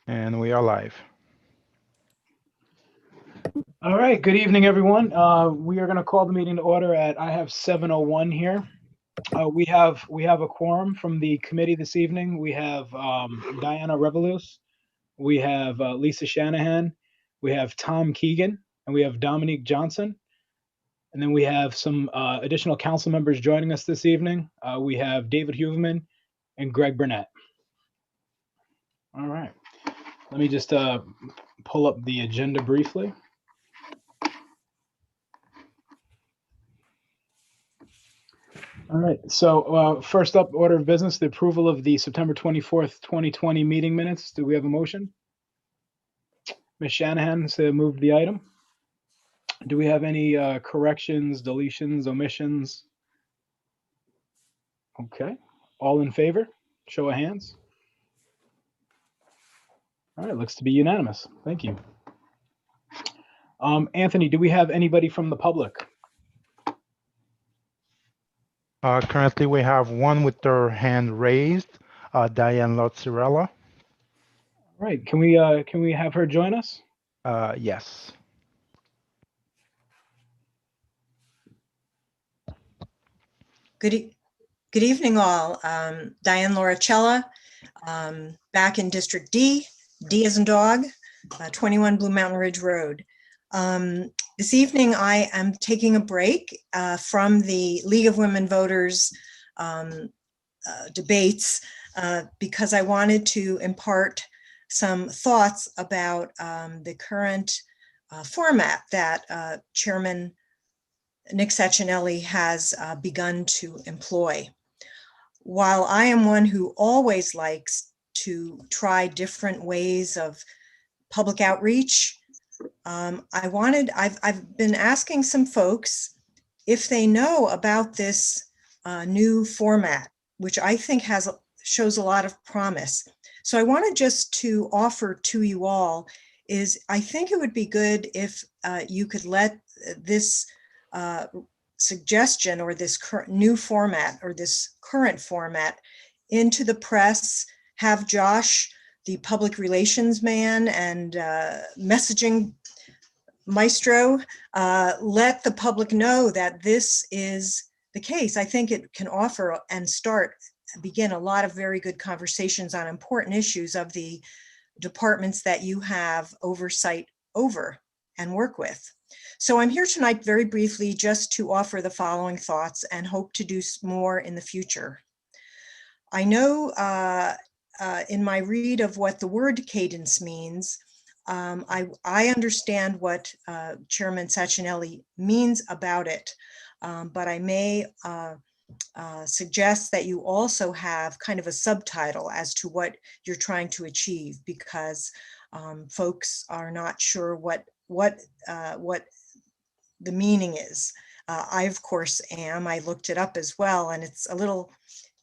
And we are live. All right, good evening, everyone. We are going to call the meeting to order at, I have 7:01 here. We have a quorum from the committee this evening. We have Diana Revolus, we have Lisa Shanahan, we have Tom Keegan, and we have Dominique Johnson. And then we have some additional council members joining us this evening. We have David Huveman and Greg Burnett. All right, let me just pull up the agenda briefly. All right, so first up, order of business, the approval of the September 24th, 2020 meeting minutes. Do we have a motion? Ms. Shanahan moved the item. Do we have any corrections, deletions, omissions? Okay, all in favor? Show of hands. All right, looks to be unanimous. Thank you. Anthony, do we have anybody from the public? Currently, we have one with their hand raised, Diane Lotzarella. All right, can we have her join us? Yes. Good evening, all. Diane Loracella, back in District D. D as in dog, 21 Blue Mountain Ridge Road. This evening, I am taking a break from the League of Women Voters debates because I wanted to impart some thoughts about the current format that Chairman Nick Saccinelli has begun to employ. While I am one who always likes to try different ways of public outreach, I've been asking some folks if they know about this new format, which I think shows a lot of promise. So I wanted just to offer to you all is I think it would be good if you could let this suggestion or this new format or this current format into the press, have Josh, the public relations man and messaging maestro, let the public know that this is the case. I think it can offer and begin a lot of very good conversations on important issues of the departments that you have oversight over and work with. So I'm here tonight very briefly just to offer the following thoughts and hope to do more in the future. I know in my read of what the word cadence means, I understand what Chairman Saccinelli means about it, but I may suggest that you also have kind of a subtitle as to what you're trying to achieve, because folks are not sure what the meaning is. I, of course, am. I looked it up as well, and it's a little,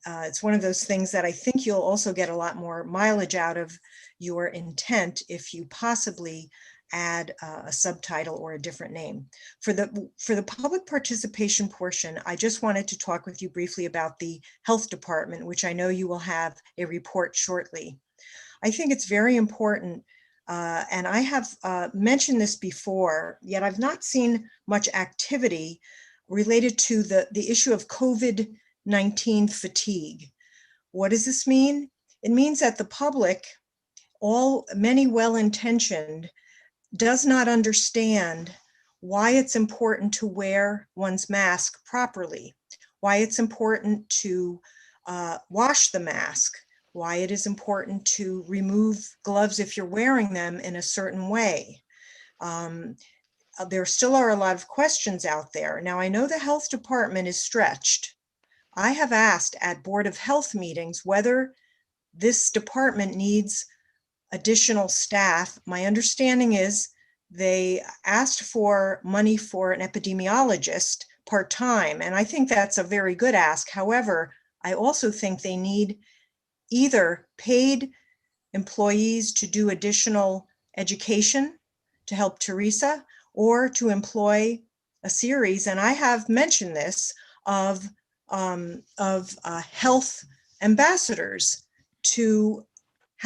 it's one of those things that I think you'll also get a lot more mileage out of your intent if you possibly add a subtitle or a different name. For the public participation portion, I just wanted to talk with you briefly about the health department, which I know you will have a report shortly. I think it's very important, and I have mentioned this before, yet I've not seen much activity related to the issue of COVID-19 fatigue. What does this mean? It means that the public, many well-intentioned, does not understand why it's important to wear one's mask properly, why it's important to wash the mask, why it is important to remove gloves if you're wearing them in a certain way. There still are a lot of questions out there. Now, I know the health department is stretched. I have asked at Board of Health meetings whether this department needs additional staff. My understanding is they asked for money for an epidemiologist part-time, and I think that's a very good ask. However, I also think they need either paid employees to do additional education to help Teresa, or to employ a series, and I have mentioned this, of health ambassadors to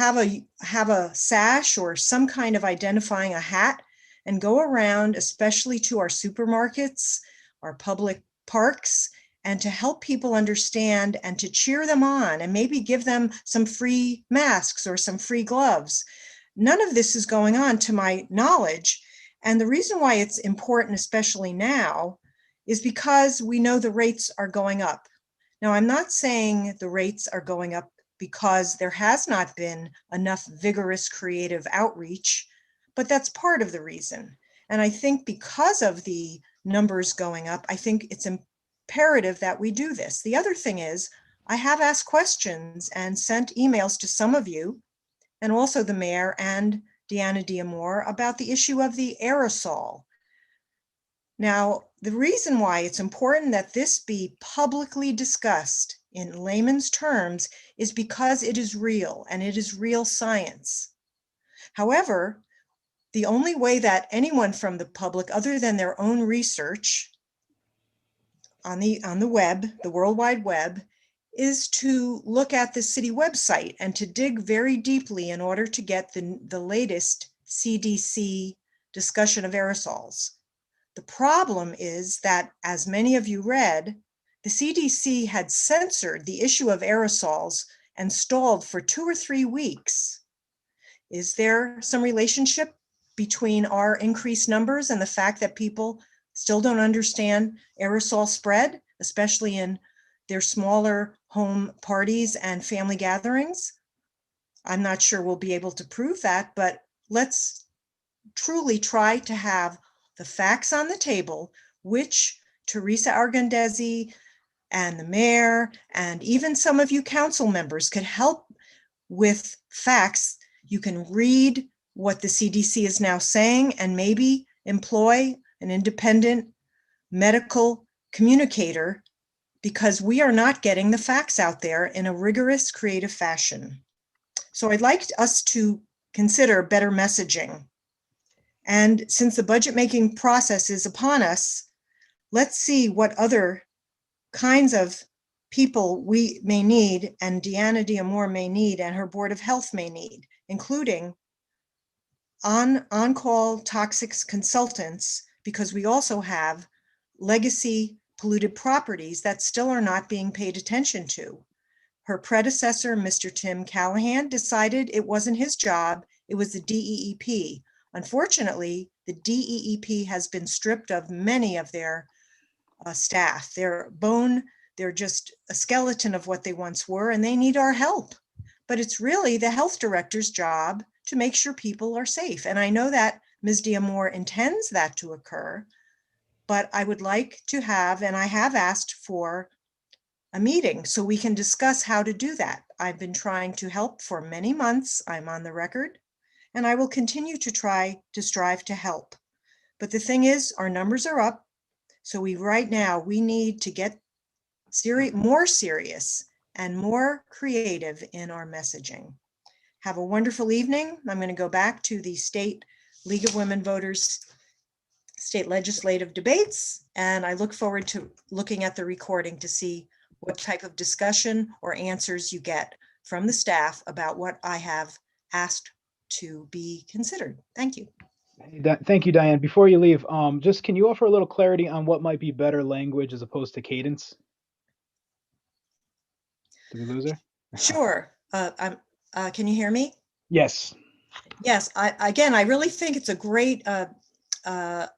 have a sash or some kind of identifying a hat and go around, especially to our supermarkets, our public parks, and to help people understand and to cheer them on and maybe give them some free masks or some free gloves. None of this is going on to my knowledge. And the reason why it's important, especially now, is because we know the rates are going up. Now, I'm not saying the rates are going up because there has not been enough vigorous creative outreach, but that's part of the reason. And I think because of the numbers going up, I think it's imperative that we do this. The other thing is, I have asked questions and sent emails to some of you, and also the mayor and Deanna Diamore, about the issue of the aerosol. Now, the reason why it's important that this be publicly discussed in layman's terms is because it is real and it is real science. However, the only way that anyone from the public, other than their own research on the web, the World Wide Web, is to look at the city website and to dig very deeply in order to get the latest CDC discussion of aerosols. The problem is that, as many of you read, the CDC had censored the issue of aerosols and stalled for 2 or 3 weeks. Is there some relationship between our increased numbers and the fact that people still don't understand aerosol spread, especially in their smaller home parties and family gatherings? I'm not sure we'll be able to prove that, but let's truly try to have the facts on the table, which Teresa Argondesi and the mayor and even some of you council members could help with facts. You can read what the CDC is now saying and maybe employ an independent medical communicator, because we are not getting the facts out there in a rigorous, creative fashion. So I'd like us to consider better messaging. And since the budget making process is upon us, let's see what other kinds of people we may need and Deanna Diamore may need and her Board of Health may need, including on-call toxics consultants, because we also have legacy polluted properties that still are not being paid attention to. Her predecessor, Mr. Tim Callahan, decided it wasn't his job, it was the DEEP. Unfortunately, the DEEP has been stripped of many of their staff. They're just a skeleton of what they once were, and they need our help. But it's really the health director's job to make sure people are safe. And I know that Ms. Diamore intends that to occur, but I would like to have, and I have asked for a meeting so we can discuss how to do that. I've been trying to help for many months. I'm on the record, and I will continue to try to strive to help. But the thing is, our numbers are up. So right now we need to get more serious and more creative in our messaging. Have a wonderful evening. I'm going to go back to the State League of Women Voters state legislative debates, and I look forward to looking at the recording to see what type of discussion or answers you get from the staff about what I have asked to be considered. Thank you. Thank you, Diane. Before you leave, just can you offer a little clarity on what might be better language as opposed to cadence? Did we lose her? Sure. Can you hear me? Yes. Yes. I really think it's a great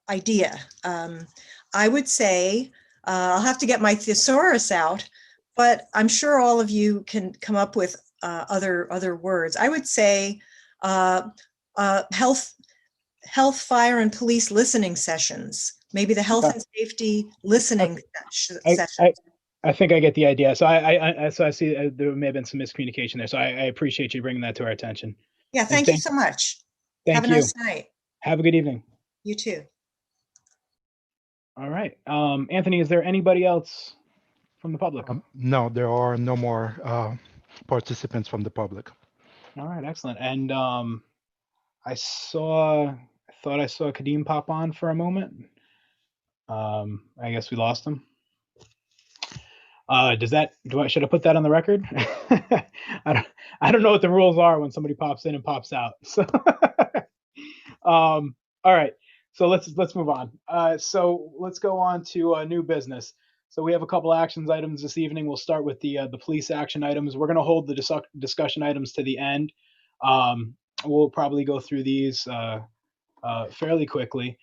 idea. I would say, I'll have to get my thesaurus out, but I'm sure all of you can come up with other words. I would say health, fire, and police listening sessions. Maybe the health and safety listening sessions. I think I get the idea. So I see there may have been some miscommunication there. So I appreciate you bringing that to our attention. Yeah, thank you so much. Have a nice night. Have a good evening. You too. All right. Anthony, is there anybody else from the public? No, there are no more participants from the public. All right, excellent. And I thought I saw Kadeem pop on for a moment. I guess we lost him. Should I put that on the record? I don't know what the rules are when somebody pops in and pops out. So, all right. So let's move on. So let's go on to new business. So we have a couple actions items this evening. We'll start with the police action items. We're going to hold the discussion items to the end. We'll probably go through these fairly quickly.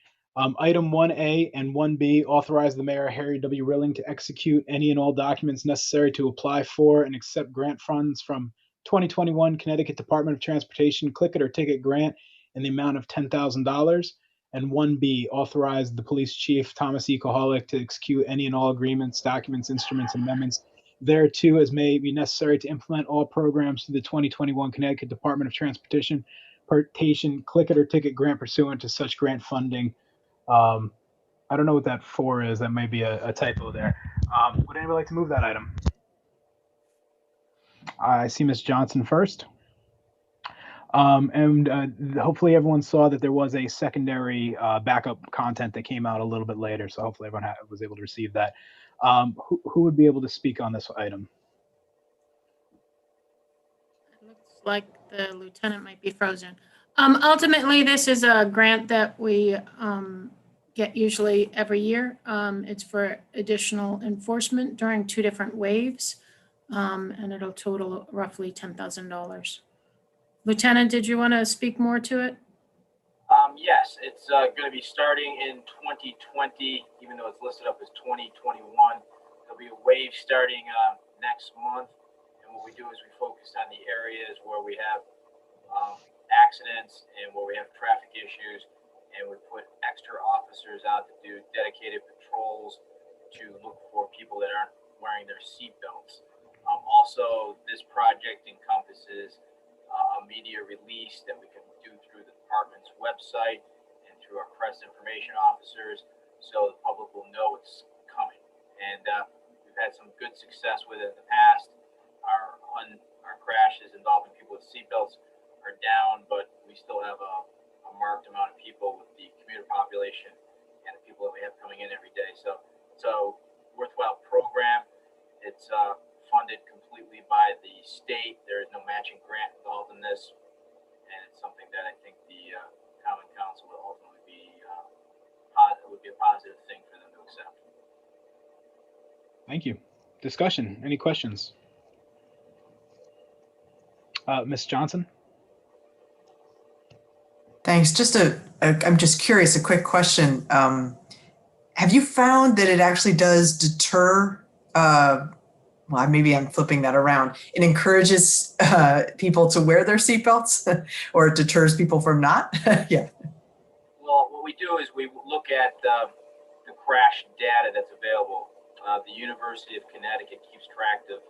Item 1A and 1B authorize the mayor, Harry W. Rilling, to execute any and all documents necessary to apply for and accept grant funds from 2021 Connecticut Department of Transportation Click It or Ticket grant in the amount of $10,000. And 1B authorize the police chief, Thomas E. Kohalik, to execute any and all agreements, documents, instruments, and amendments thereto as may be necessary to implement all programs through the 2021 Connecticut Department of Transportation Click It or Ticket grant pursuant to such grant funding. I don't know what that 4 is. That might be a typo there. Would anybody like to move that item? I see Ms. Johnson first. Hopefully everyone saw that there was a secondary backup content that came out a little bit later. So hopefully everyone was able to receive that. Who would be able to speak on this item? It looks like the lieutenant might be frozen. Ultimately, this is a grant that we get usually every year. It's for additional enforcement during 2 different waves, and it'll total roughly $10,000. Lieutenant, did you want to speak more to it? Yes, it's going to be starting in 2020, even though it's listed up as 2021. There'll be a wave starting next month. And what we do is we focus on the areas where we have accidents and where we have traffic issues. And we put extra officers out to do dedicated patrols to look for people that aren't wearing their seat belts. Also, this project encompasses a media release that we can do through the department's website and through our press information officers, so the public will know it's coming. And we've had some good success with it in the past. Our crashes involving people with seatbelts are down, but we still have a marked amount of people with the commuter population and the people that we have coming in every day. So it's a worthwhile program. It's funded completely by the state. There is no matching grant involved in this, and it's something that I think the Common Council will ultimately be would be a positive thing for them to accept. Thank you. Discussion. Any questions? Ms. Johnson? Thanks. I'm just curious, a quick question. Have you found that it actually does deter, well, maybe I'm flipping that around. It encourages people to wear their seatbelts or it deters people from not? Yeah. Well, what we do is we look at the crash data that's available. The University of Connecticut keeps track of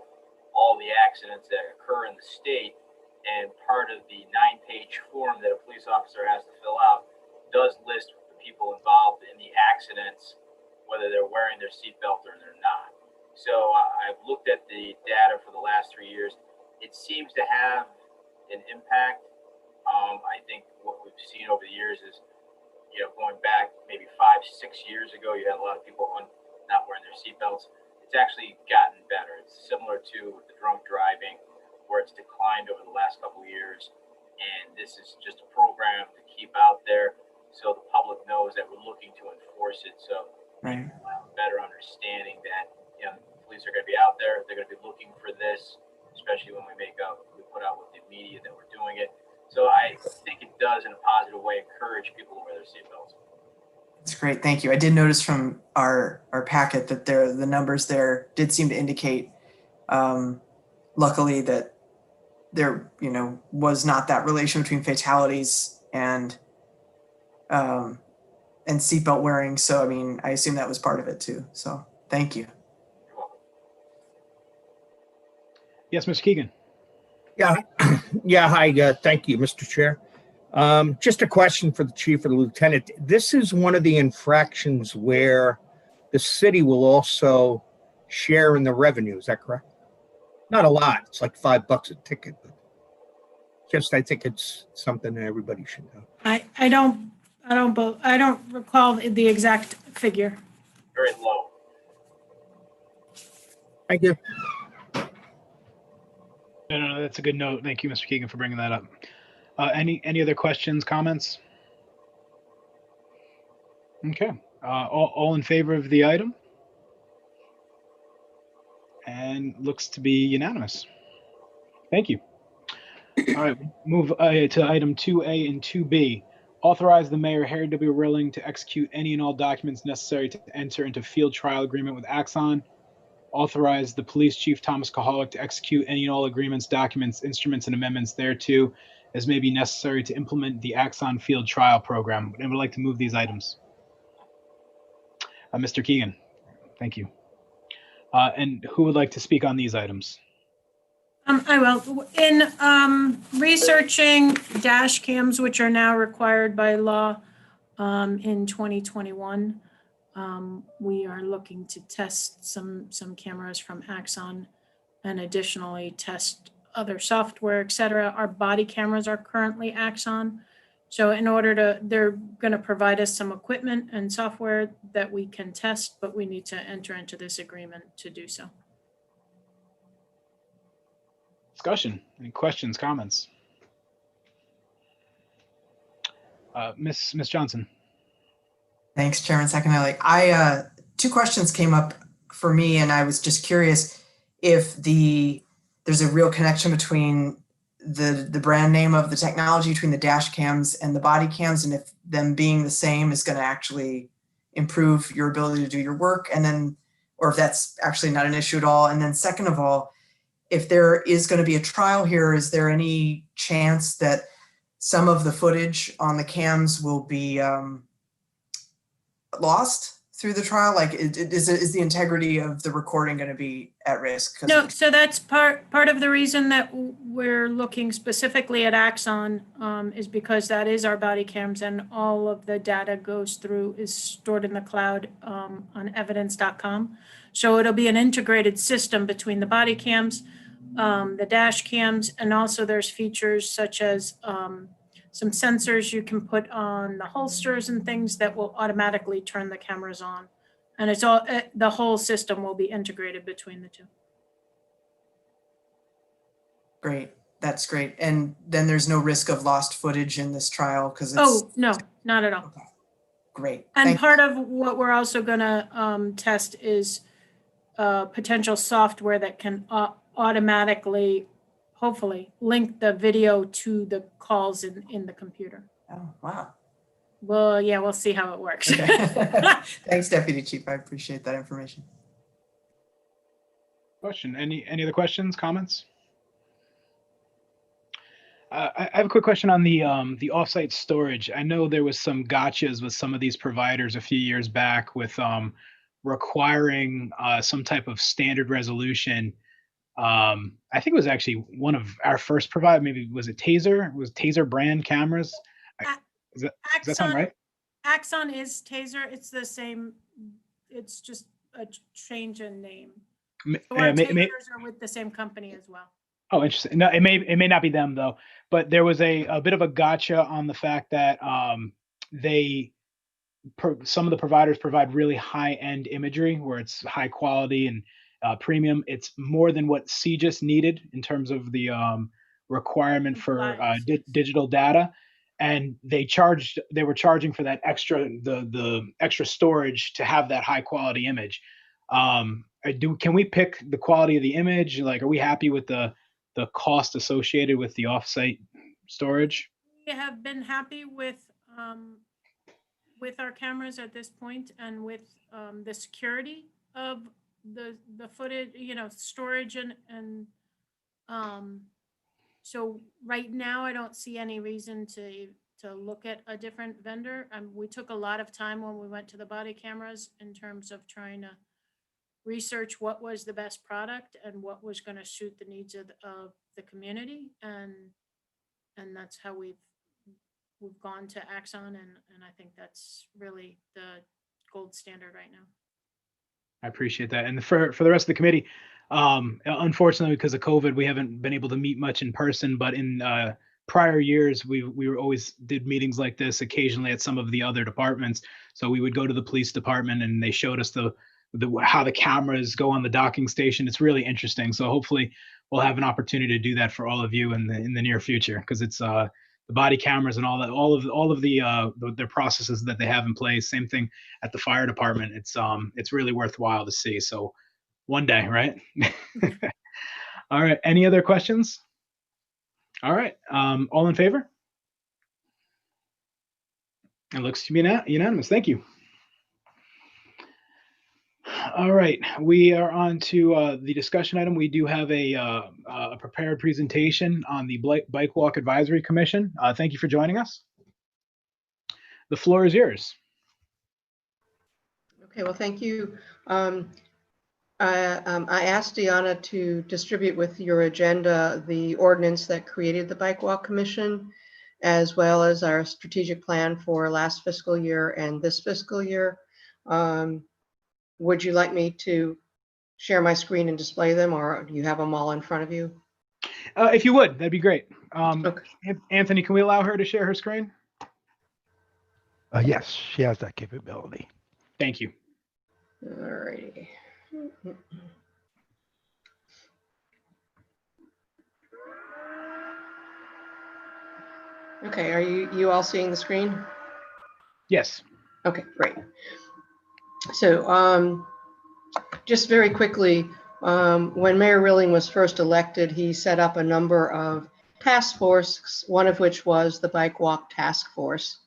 all the accidents that occur in the state, and part of the 9-page form that a police officer has to fill out does list the people involved in the accidents, whether they're wearing their seatbelt or they're not. So I've looked at the data for the last 3 years. It seems to have an impact. I think what we've seen over the years is, going back maybe 5-6 years ago, you had a lot of people not wearing their seatbelts. It's actually gotten better. It's similar to the drunk driving, where it's declined over the last couple of years. And this is just a program to keep out there so the public knows that we're looking to enforce it. So Right. Better understanding that police are going to be out there. They're going to be looking for this, especially when we put out with the media that we're doing it. So I think it does, in a positive way, encourage people to wear their seatbelts. That's great. Thank you. I did notice from our packet that the numbers there did seem to indicate, luckily, that there was not that relation between fatalities and seatbelt wearing. So, I mean, I assume that was part of it too. So thank you. You're welcome. Yes, Mr. Keegan. Yeah. Hi. Thank you, Mr. Chair. Just a question for the chief or the lieutenant. This is one of the infractions where the city will also share in the revenue. Is that correct? Not a lot. It's like $5 a ticket, but I think it's something that everybody should know. I don't recall the exact figure. Very low. Thank you. No, that's a good note. Thank you, Mr. Keegan, for bringing that up. Any other questions, comments? Okay. All in favor of the item? And looks to be unanimous. Thank you. All right, move to item 2A and 2B. Authorize the mayor, Harry W. Rilling, to execute any and all documents necessary to enter into field trial agreement with Axon. Authorize the police chief, Thomas Kahalik, to execute any and all agreements, documents, instruments, and amendments thereto as may be necessary to implement the Axon field trial program. Would anyone like to move these items? Mr. Keegan, thank you. And who would like to speak on these items? I will. In researching dash cams, which are now required by law in 2021, we are looking to test some cameras from Axon and additionally test other software, et cetera. Our body cameras are currently Axon. So in order to, they're going to provide us some equipment and software that we can test, but we need to enter into this agreement to do so. Discussion. Any questions, comments? Miss Johnson. Thanks, Chairman Secondly. Two questions came up for me, and I was just curious if there's a real connection between the brand name of the technology between the dash cams and the body cams, and if them being the same is going to actually improve your ability to do your work, and then, or if that's actually not an issue at all. And then second of all, if there is going to be a trial here, is there any chance that some of the footage on the cams will be lost through the trial? Like, is the integrity of the recording going to be at risk? No, so that's part of the reason that we're looking specifically at Axon is because that is our body cams, and all of the data is stored in the cloud on evidence.com. So it'll be an integrated system between the body cams, the dash cams, and also there's features such as some sensors you can put on the holsters and things that will automatically turn the cameras on. And it's all, the whole system will be integrated between the two. Great, that's great. And then there's no risk of lost footage in this trial because it's. Oh, no, not at all. Okay. Great. And part of what we're also gonna test is potential software that can automatically, hopefully, link the video to the calls in the computer. Oh, wow. Well, yeah, we'll see how it works. Okay. Thanks, Deputy Chief. I appreciate that information. Question. Any other questions, comments? I have a quick question on the offsite storage. I know there was some gotchas with some of these providers a few years back with requiring some type of standard resolution. I think it was actually one of our first provider. Maybe was it Taser? It was Taser brand cameras. Does that sound right? Axon is Taser. It's the same. It's just a change in name. So our Tasers are with the same company as well. Oh, interesting. No, it may not be them though. But there was a bit of a gotcha on the fact that some of the providers provide really high-end imagery where it's high quality and premium. It's more than what CGIS needed in terms of the requirement for digital data, and they were charging for that extra the extra storage to have that high quality image. Can we pick the quality of the image? Like, are we happy with the cost associated with the offsite storage? We have been happy with our cameras at this point, and with the security of the footage, storage and so right now I don't see any reason to look at a different vendor. We took a lot of time when we went to the body cameras in terms of trying to research what was the best product and what was going to suit the needs of the community, and that's how we've gone to Axon, and I think that's really the gold standard right now. I appreciate that. And for the rest of the committee, unfortunately, because of COVID, we haven't been able to meet much in person, but in prior years, we were always did meetings like this occasionally at some of the other departments. So we would go to the police department and they showed us the how the cameras go on the docking station. It's really interesting. So hopefully we'll have an opportunity to do that for all of you in the near future, because it's the body cameras and all of the processes that they have in place. Same thing at the fire department. It's really worthwhile to see. So one day, right? All right. Any other questions? All right. All in favor? It looks to be unanimous. Thank you. All right, we are on to the discussion item. We do have a prepared presentation on the Bike Walk Advisory Commission. Thank you for joining us. The floor is yours. Okay, well, thank you. I asked Deanna to distribute with your agenda the ordinance that created the Bike Walk Commission, as well as our strategic plan for last fiscal year and this fiscal year. Would you like me to share my screen and display them, or do you have them all in front of you? If you would, that'd be great. Okay. Anthony, can we allow her to share her screen? Yes, she has that capability. Thank you. All righty. Okay, are you all seeing the screen? Yes. Okay, great. So just very quickly, when Mayor Rilling was first elected, he set up a number of task forces, one of which was the Bike Walk Task Force.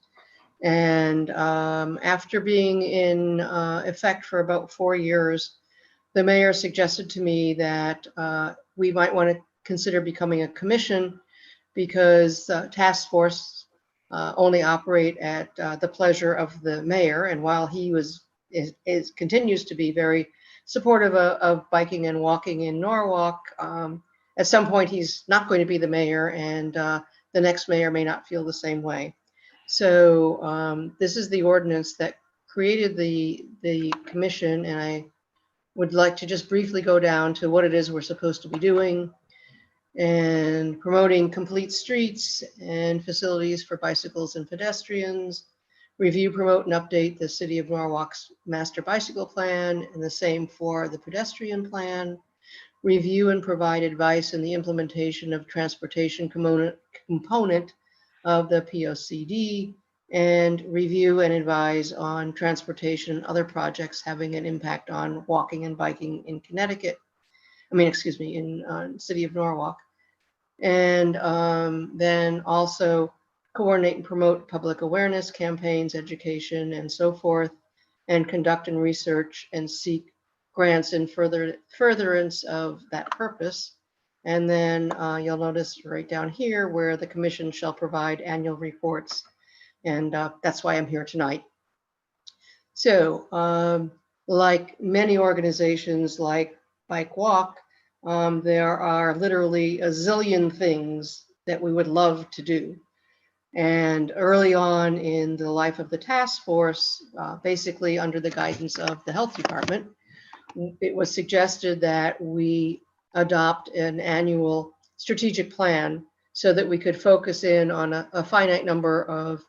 And after being in effect for about 4 years, the mayor suggested to me that we might want to consider becoming a commission, because task force only operate at the pleasure of the mayor. And while he continues to be very supportive of biking and walking in Norwalk, at some point he's not going to be the mayor, and the next mayor may not feel the same way. So this is the ordinance that created the commission, and I would like to just briefly go down to what it is we're supposed to be doing. And promoting complete streets and facilities for bicycles and pedestrians, review, promote, and update the City of Norwalk's master bicycle plan, and the same for the pedestrian plan, review and provide advice in the implementation of transportation component of the POCD, and review and advise on transportation and other projects having an impact on walking and biking in Connecticut. In City of Norwalk. And then also coordinate and promote public awareness campaigns, education, and so forth, and conduct and research and seek grants in furtherance of that purpose. And then you'll notice right down here where the commission shall provide annual reports. And that's why I'm here tonight. So like many organizations like Bike Walk, there are literally a zillion things that we would love to do. And early on in the life of the task force, basically under the guidance of the health department, it was suggested that we adopt an annual strategic plan so that we could focus in on a finite number of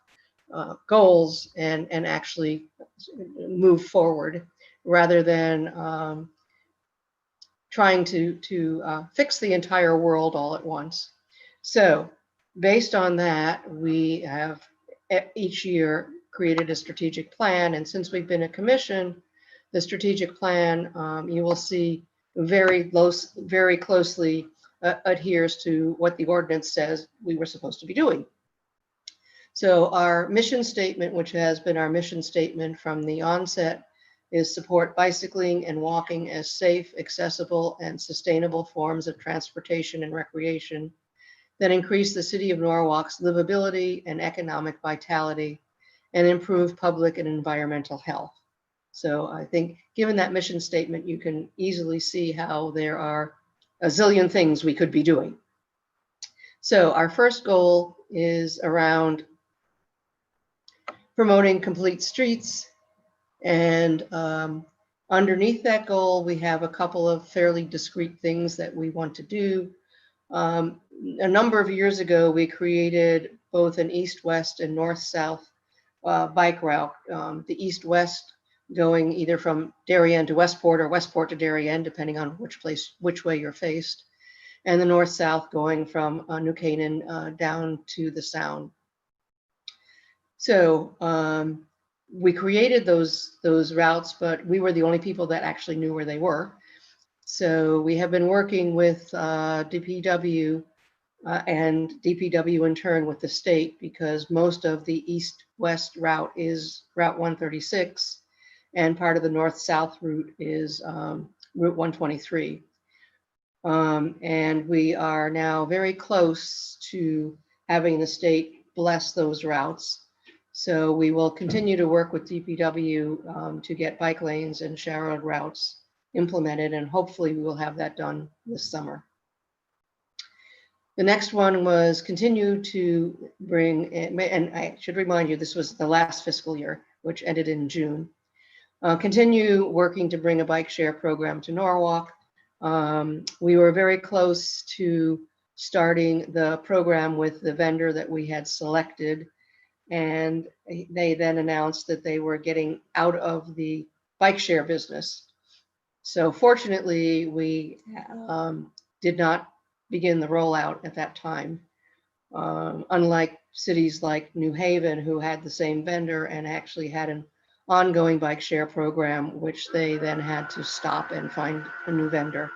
goals and actually move forward, rather than trying to fix the entire world all at once. So based on that, we have each year created a strategic plan. And since we've been a commission, the strategic plan, you will see very closely adheres to what the ordinance says we were supposed to be doing. So our mission statement, which has been our mission statement from the onset, is support bicycling and walking as safe, accessible, and sustainable forms of transportation and recreation that increase the City of Norwalk's livability and economic vitality and improve public and environmental health. So I think given that mission statement, you can easily see how there are a zillion things we could be doing. So our first goal is around promoting complete streets. And underneath that goal, we have a couple of fairly discrete things that we want to do. A number of years ago, we created both an east-west and north-south bike route. The east-west going either from Darien to Westport or Westport to Darien, depending on which way you're faced, and the north-south going from New Canaan down to the Sound. So we created those routes, but we were the only people that actually knew where they were. So we have been working with DPW and DPW in turn with the state, because most of the east-west route is Route 136, and part of the north-south route is Route 123. And we are now very close to having the state bless those routes. So we will continue to work with DPW to get bike lanes and share road routes implemented, and hopefully we will have that done this summer. The next one was continue to bring, and I should remind you, this was the last fiscal year, which ended in June. Continue working to bring a bike share program to Norwalk. We were very close to starting the program with the vendor that we had selected, and they then announced that they were getting out of the bike share business. So fortunately, we did not begin the rollout at that time. Unlike cities like New Haven, who had the same vendor and actually had an ongoing bike share program, which they then had to stop and find a new vendor.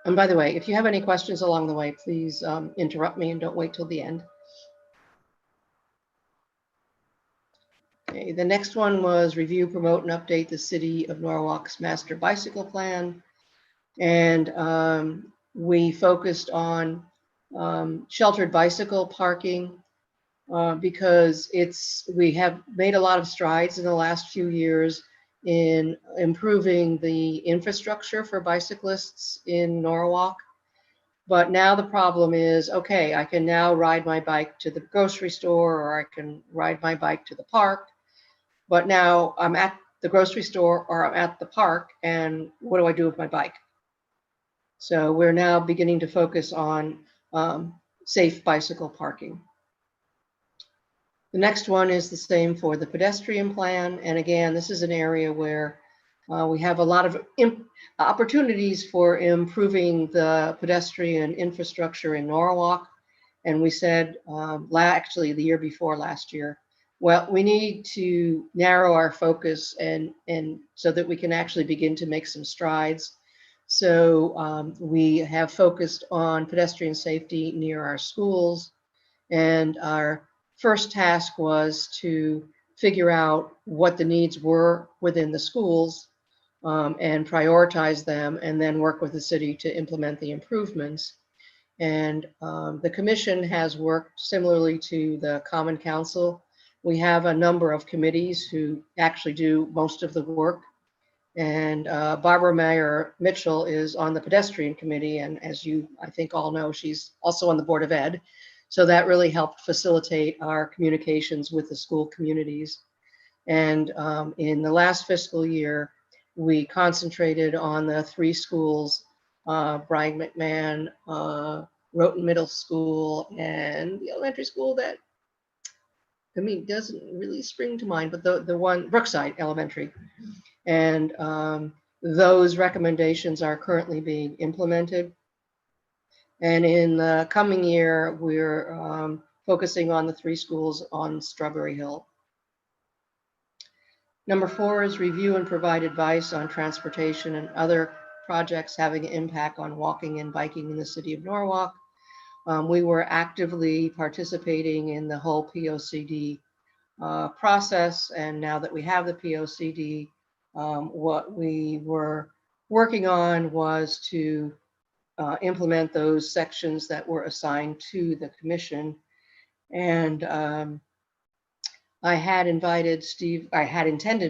And by the way, if you have any questions along the way, please interrupt me and don't wait till the end. Okay, the next one was review, promote, and update the City of Norwalk's master bicycle plan. And we focused on sheltered bicycle parking because we have made a lot of strides in the last few years in improving the infrastructure for bicyclists in Norwalk. But now the problem is, okay, I can now ride my bike to the grocery store, or I can ride my bike to the park. But now I'm at the grocery store or I'm at the park, and what do I do with my bike? So we're now beginning to focus on safe bicycle parking. The next one is the same for the pedestrian plan. And again, this is an area where we have a lot of opportunities for improving the pedestrian infrastructure in Norwalk. And we said, actually the year before last year, well, we need to narrow our focus and so that we can actually begin to make some strides. So we have focused on pedestrian safety near our schools, and our first task was to figure out what the needs were within the schools and prioritize them, and then work with the city to implement the improvements. And the commission has worked similarly to the Common Council. We have a number of committees who actually do most of the work. And Barbara Mayer Mitchell is on the Pedestrian Committee, and as you, I think, all know, she's also on the Board of Ed. So that really helped facilitate our communications with the school communities. And in the last fiscal year, we concentrated on the 3 schools, Brian McMahon, Roten Middle School, and the elementary school that, I mean, doesn't really spring to mind, but the one, Brookside Elementary. And those recommendations are currently being implemented. And in the coming year, we're focusing on the 3 schools on Strawberry Hill. Number 4 is review and provide advice on transportation and other projects having an impact on walking and biking in the city of Norwalk. We were actively participating in the whole POCD process. And now that we have the POCD, what we were working on was to implement those sections that were assigned to the commission. And I had intended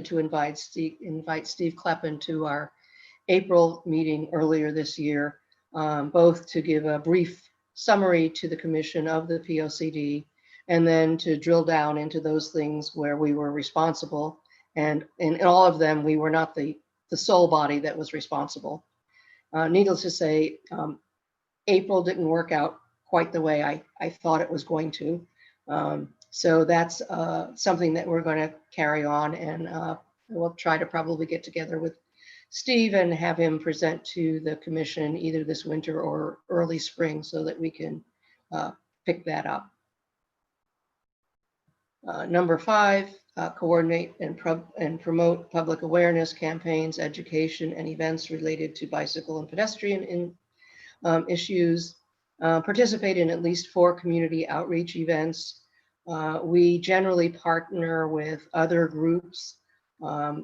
to invite Steve Kleppen to our April meeting earlier this year, both to give a brief summary to the commission of the POCD, and then to drill down into those things where we were responsible. And in all of them, we were not the sole body that was responsible. Needless to say, April didn't work out quite the way I thought it was going to. So that's something that we're going to carry on, and we'll try to probably get together with Steve and have him present to the commission either this winter or early spring so that we can pick that up. Number 5, coordinate and promote public awareness campaigns, education, and events related to bicycle and pedestrian issues. Participate in at least 4 community outreach events. We generally partner with other groups.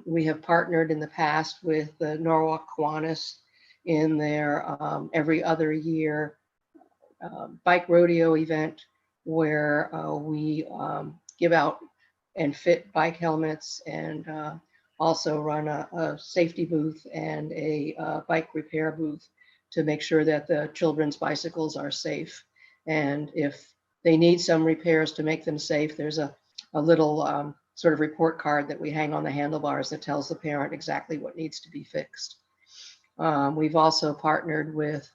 We have partnered in the past with the Norwalk Kiwanis in their every other year bike rodeo event, where we give out and fit bike helmets, and also run a safety booth and a bike repair booth to make sure that the children's bicycles are safe. And if they need some repairs to make them safe, there's a little sort of report card that we hang on the handlebars that tells the parent exactly what needs to be fixed. We've also partnered with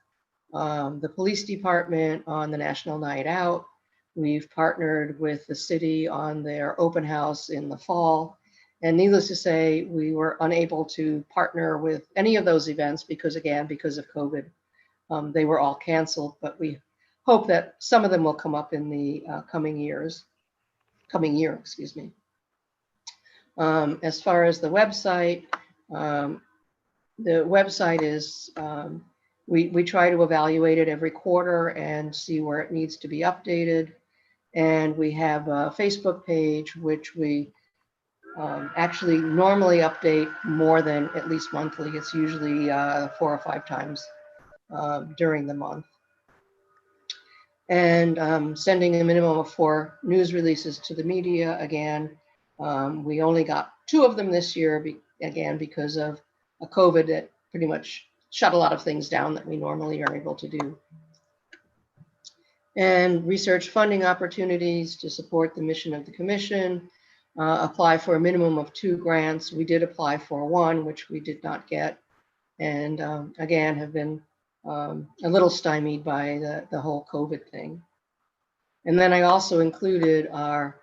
the police department on the National Night Out. We've partnered with the city on their open house in the fall. And needless to say, we were unable to partner with any of those events because, again, because of COVID, they were all canceled. But we hope that some of them will come up in the coming year, excuse me. As far as the website is, we try to evaluate it every quarter and see where it needs to be updated. And we have a Facebook page, which we actually normally update more than at least monthly. It's usually 4 or 5 times during the month. And sending a minimum of 4 news releases to the media. Again, we only got 2 of them this year, again, because of a COVID that pretty much shut a lot of things down that we normally are able to do. And research funding opportunities to support the mission of the commission. Apply for a minimum of 2 grants. We did apply for 1, which we did not get. And again, have been a little stymied by the whole COVID thing. And then I also included our,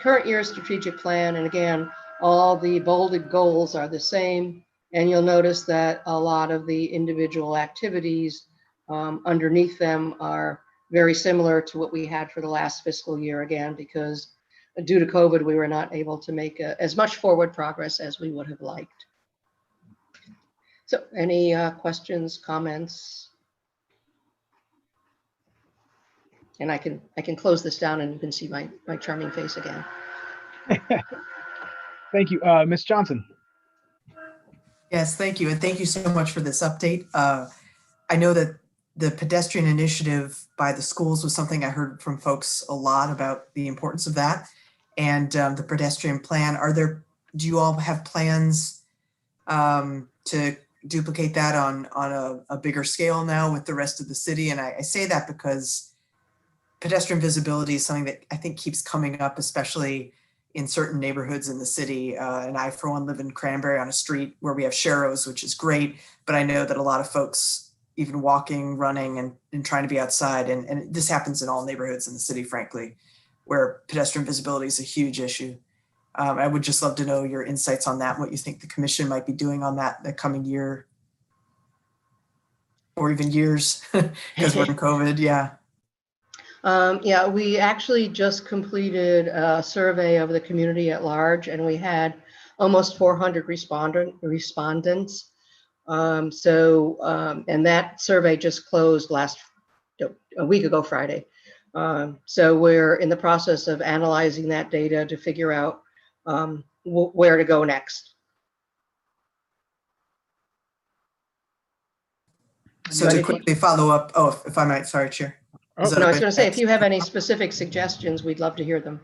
current year strategic plan. And again, all the bolded goals are the same. And you'll notice that a lot of the individual activities underneath them are very similar to what we had for the last fiscal year, again, because due to COVID, we were not able to make as much forward progress as we would have liked. So any questions, comments? And I can close this down and you can see my charming face again. Thank you. Ms. Johnson. Yes, thank you. And thank you so much for this update. I know that the pedestrian initiative by the schools was something I heard from folks a lot about the importance of that, and the pedestrian plan. Do you all have plans to duplicate that on a bigger scale now with the rest of the city? And I say that because pedestrian visibility is something that I think keeps coming up, especially in certain neighborhoods in the city. And I, for one, live in Cranberry on a street where we have sharrows, which is great. But I know that a lot of folks, even walking, running, and trying to be outside, and this happens in all neighborhoods in the city, frankly, where pedestrian visibility is a huge issue. I would just love to know your insights on that, what you think the commission might be doing on that the coming year, or even years, because we're in COVID, yeah. Yeah, we actually just completed a survey of the community at large, and we had almost 400 respondents. And that survey just closed a week ago Friday. So we're in the process of analyzing that data to figure out where to go next. So to quickly follow up, if I might, sorry, Chair. No, I was going to say, if you have any specific suggestions, we'd love to hear them.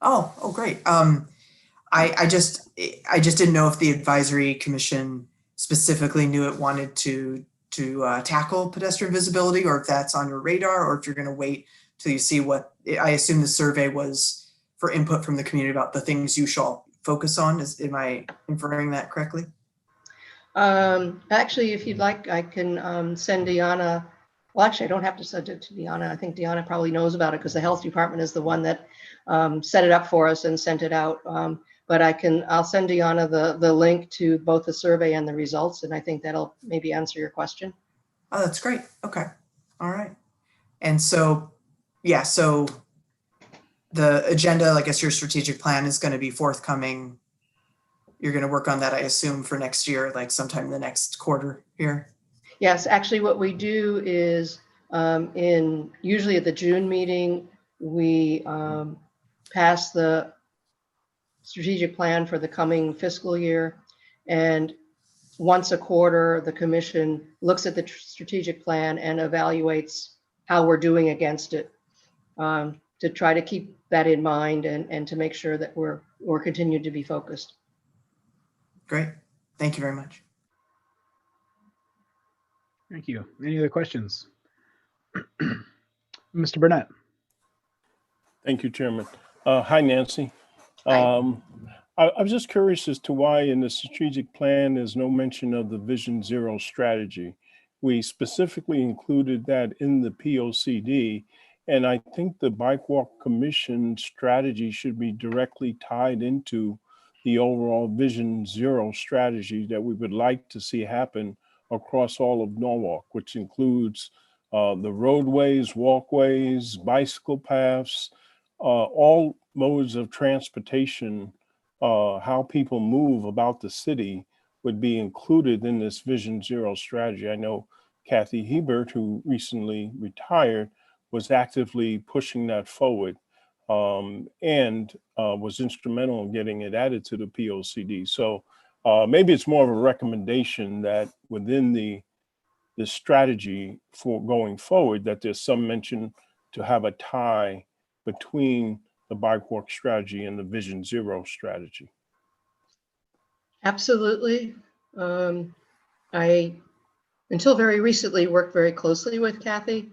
Oh, great. I just didn't know if the advisory commission specifically knew it wanted to tackle pedestrian visibility, or if that's on your radar, or if you're going to wait till you see what. I assume the survey was for input from the community about the things you shall focus on. Am I inferring that correctly? Actually, if you'd like, I can send Deanna Well, actually, I don't have to send it to Deanna. I think Deanna probably knows about it because the health department is the one that set it up for us and sent it out. But I'll send Deanna the link to both the survey and the results, and I think that'll maybe answer your question. Oh, that's great. Okay. All right. And so, yeah, so the agenda, I guess your strategic plan is going to be forthcoming. You're going to work on that, I assume, for next year, like sometime in the next quarter here. Yes, actually what we do is usually at the June meeting, we pass the strategic plan for the coming fiscal year. And once a quarter, the commission looks at the strategic plan and evaluates how we're doing against it, to try to keep that in mind and to make sure that we're continued to be focused. Great. Thank you very much. Thank you. Any other questions? Mr. Burnett. Thank you, Chairman. Hi, Nancy. Hi. I was just curious as to why in the strategic plan there's no mention of the Vision Zero strategy. We specifically included that in the POCD, and I think the Bike Walk Commission strategy should be directly tied into the overall Vision Zero strategy that we would like to see happen across all of Norwalk, which includes the roadways, walkways, bicycle paths, all modes of transportation, how people move about the city would be included in this Vision Zero strategy. I know Kathy Hebert, who recently retired, was actively pushing that forward and was instrumental in getting it added to the POCD. So maybe it's more of a recommendation that within the strategy for going forward, that there's some mention to have a tie between the bike walk strategy and the Vision Zero strategy. Absolutely. I, until very recently, worked very closely with Kathy.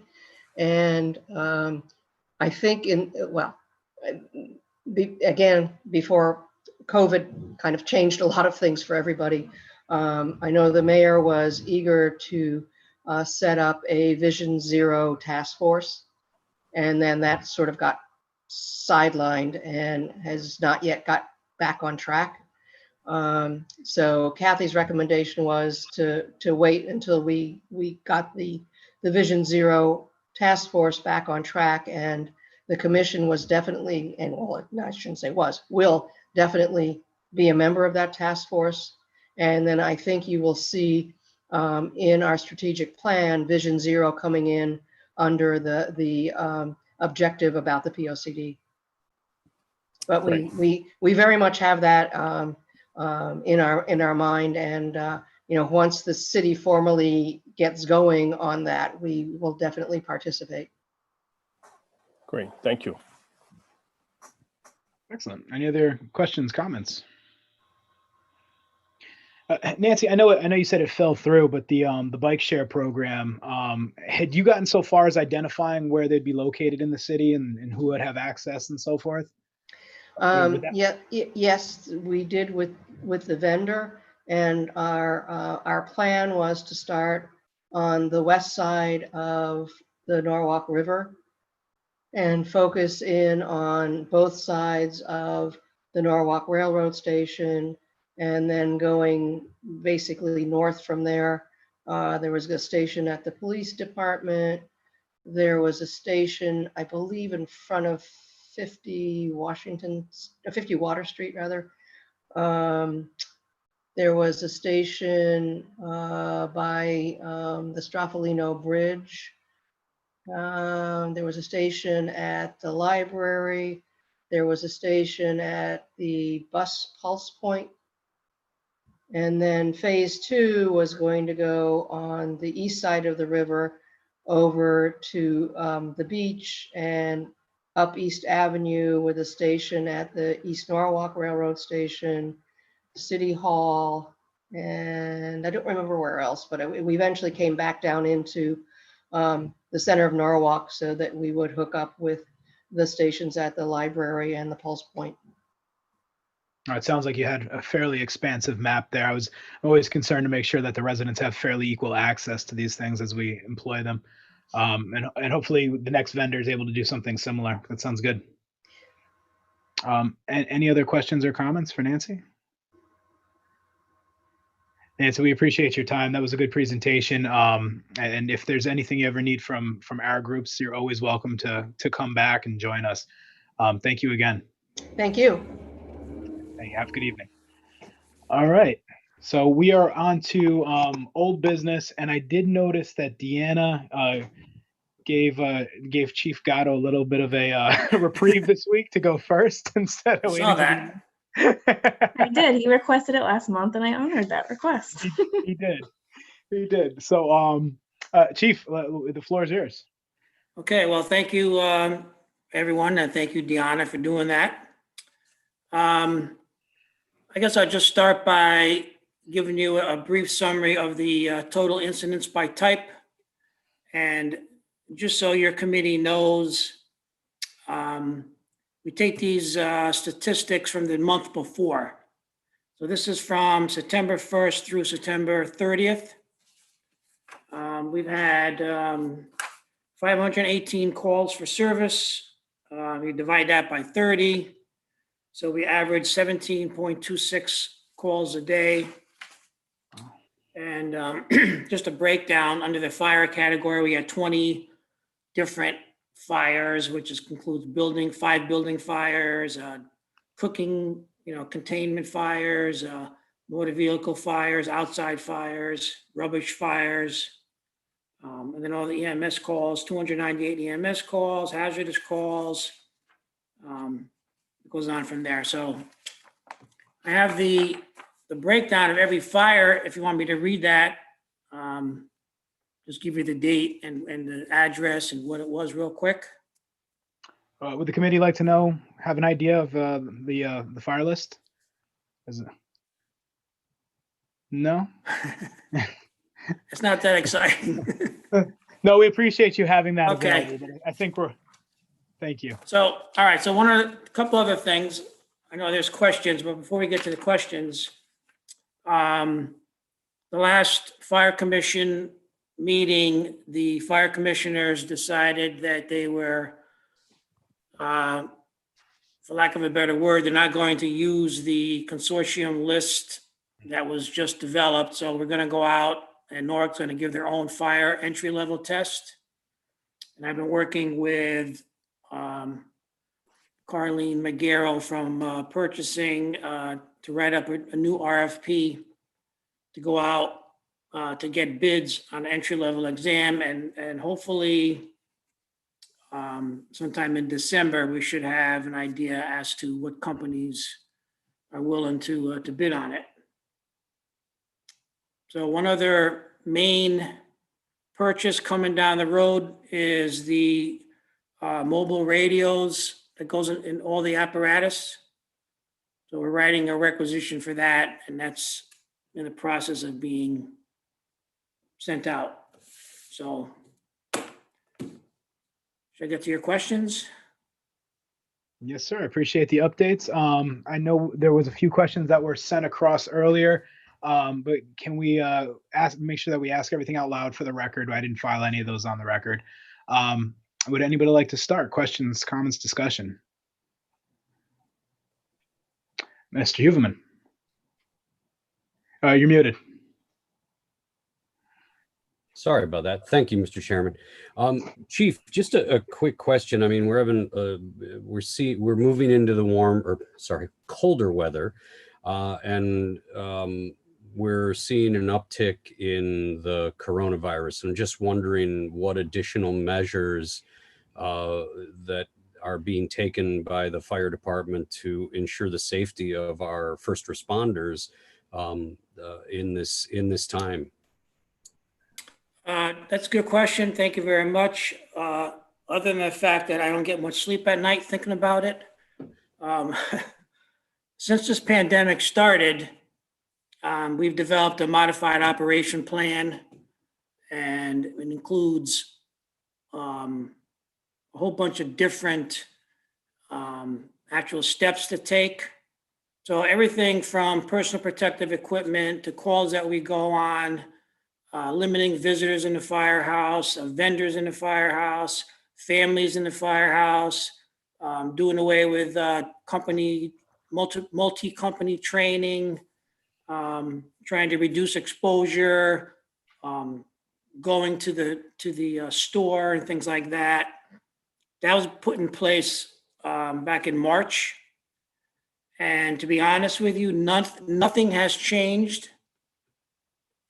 And I think again, before COVID kind of changed a lot of things for everybody, I know the mayor was eager to set up a Vision Zero task force. And then that sort of got sidelined and has not yet got back on track. So Kathy's recommendation was to wait until we got the Vision Zero task force back on track, and the commission was definitely, and well, I shouldn't say was, will definitely be a member of that task force. And then I think you will see in our strategic plan, Vision Zero coming in under the objective about the POCD. But we very much have that in our mind, and once the city formally gets going on that, we will definitely participate. Great, thank you. Excellent. Any other questions, comments? Nancy, I know you said it fell through, but the bike share program, had you gotten so far as identifying where they'd be located in the city and who would have access and so forth? Yes, we did with the vendor, and our plan was to start on the west side of the Norwalk River and focus in on both sides of the Norwalk Railroad Station, and then going basically north from there. There was a station at the police department. There was a station, I believe, in front of 50 Water Street rather. There was a station by the Straffolino Bridge. There was a station at the library. There was a station at the bus pulse point. And then phase 2 was going to go on the east side of the river over to the beach and up East Avenue with a station at the East Norwalk Railroad Station, City Hall, and I don't remember where else, but we eventually came back down into the center of Norwalk so that we would hook up with the stations at the library and the pulse point. It sounds like you had a fairly expansive map there. I'm always concerned to make sure that the residents have fairly equal access to these things as we employ them. And hopefully the next vendor is able to do something similar. That sounds good. And any other questions or comments for Nancy? Nancy, we appreciate your time. That was a good presentation. And if there's anything you ever need from our groups, you're always welcome to come back and join us. Thank you again. Thank you. Hey, have a good evening. All right. So we are on to old business, and I did notice that Deanna gave Chief Gatto a little bit of a reprieve this week to go first instead of waiting. Saw that. I did. He requested it last month, and I honored that request. He did. He did. So, Chief, the floor is yours. Okay, well, thank you, everyone, and thank you, Deanna, for doing that. I guess I'll just start by giving you a brief summary of the total incidents by type. And just so your committee knows, we take these statistics from the month before. So this is from September 1st through September 30th. We've had 518 calls for service. We divide that by 30. So we average 17.26 calls a day. And just a breakdown under the fire category, we had 20 different fires, which includes five building fires, cooking, containment fires, motor vehicle fires, outside fires, rubbish fires, and then all the EMS calls, 298 EMS calls, hazardous calls. It goes on from there. So I have the breakdown of every fire. If you want me to read that, just give you the date and the address and what it was real quick. Would the committee like to have an idea of the fire list? No? It's not that exciting. No, we appreciate you having that Okay. available. I think thank you. So, all right. So a couple other things. I know there's questions, but before we get to the questions, the last fire commission meeting, the fire commissioners decided that they were, for lack of a better word, they're not going to use the consortium list that was just developed. So we're going to go out and Norwalk's going to give their own fire entry level test. And I've been working with Carlene McGarrell from purchasing to write up a new RFP to go out to get bids on entry level exam, and hopefully sometime in December we should have an idea as to what companies are willing to bid on it. So one other main purchase coming down the road is the mobile radios that goes in all the apparatus. So we're writing a requisition for that, and that's in the process of being sent out. So should I get to your questions? Yes, sir. I appreciate the updates. I know there was a few questions that were sent across earlier, but can we make sure that we ask everything out loud for the record? I didn't file any of those on the record. Would anybody like to start? Questions, comments, discussion? Mr. Huverman. You're muted. Sorry about that. Thank you, Mr. Chairman. Chief, just a quick question. I mean, we're moving into the colder weather, and we're seeing an uptick in the coronavirus. I'm just wondering what additional measures that are being taken by the fire department to ensure the safety of our first responders in this time. That's a good question. Thank you very much. Other than the fact that I don't get much sleep at night thinking about it, since this pandemic started, we've developed a modified operation plan, and it includes a whole bunch of different actual steps to take. So everything from personal protective equipment to calls that we go on, limiting visitors in the firehouse, vendors in the firehouse, families in the firehouse, doing away with multi-company training, trying to reduce exposure, going to the store and things like that. That was put in place back in March. And to be honest with you, nothing has changed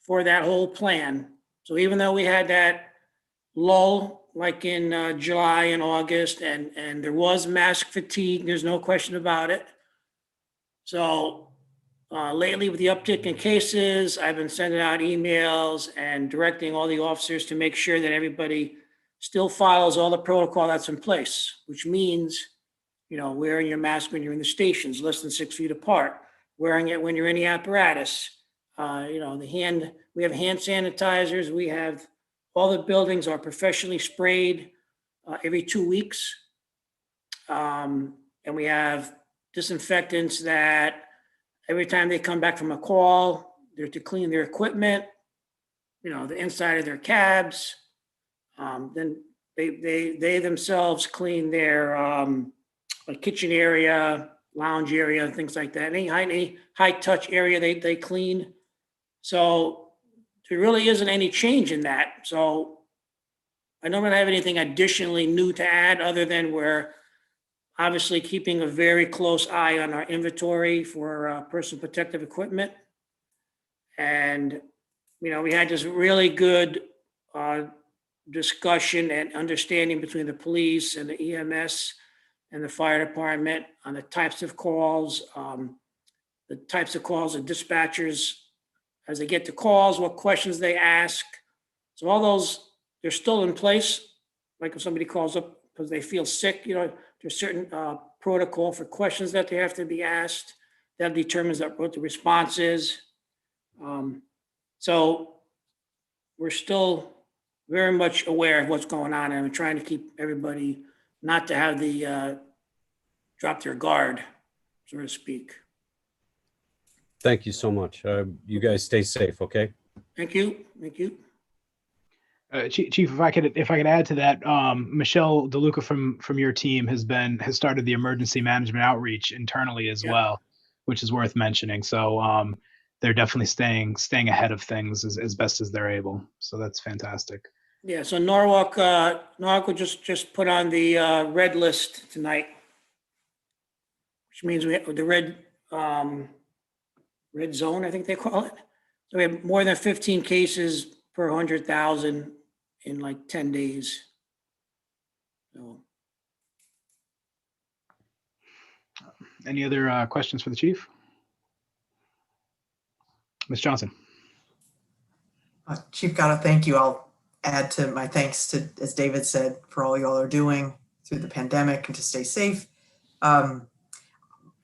for that whole plan. So even though we had that lull like in July and August, and there was mask fatigue, there's no question about it. So lately with the uptick in cases, I've been sending out emails and directing all the officers to make sure that everybody still follows all the protocol that's in place, which means, you know, wearing your mask when you're in the stations, less than 6 feet apart, wearing it when you're in the apparatus. You know, we have hand sanitizers. We have, all the buildings are professionally sprayed every 2 weeks. And we have disinfectants that every time they come back from a call, they're to clean their equipment, you know, the inside of their cabs. Then they themselves clean their kitchen area, lounge area, and things like that. Any high touch area they clean. So there really isn't any change in that. So I don't really have anything additionally new to add, other than we're obviously keeping a very close eye on our inventory for personal protective equipment. And, you know, we had this really good discussion and understanding between the police and the EMS and the fire department on the types of calls, the dispatchers, as they get the calls, what questions they ask. So all those, they're still in place. Like if somebody calls up because they feel sick, you know, there's certain protocol for questions that they have to be asked. That determines what the response is. So we're still very much aware of what's going on, and I'm trying to keep everybody not to have the drop their guard, so to speak. Thank you so much. You guys stay safe, okay? Thank you. Thank you. Chief, if I could add to that, Michelle DeLuca from your team has started the emergency management outreach internally as well, which is worth mentioning. So they're definitely staying ahead of things as best as they're able. So that's fantastic. Yeah. So Norwalk will just put on the red list tonight, which means we have the red zone, I think they call it. So we have more than 15 cases per 100,000 in like 10 days. So. Any other questions for the chief? Ms. Johnson. Chief Gatto, thank you. I'll add to my thanks to, as David said, for all y'all are doing through the pandemic and to stay safe.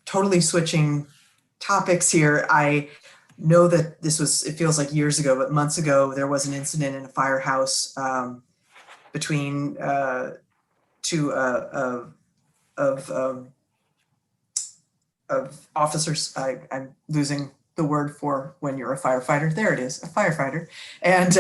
Totally switching topics here. I know that it feels like years ago, but months ago, there was an incident in a firehouse between two of officers. I'm losing the word for when you're a firefighter. There it is, a firefighter. And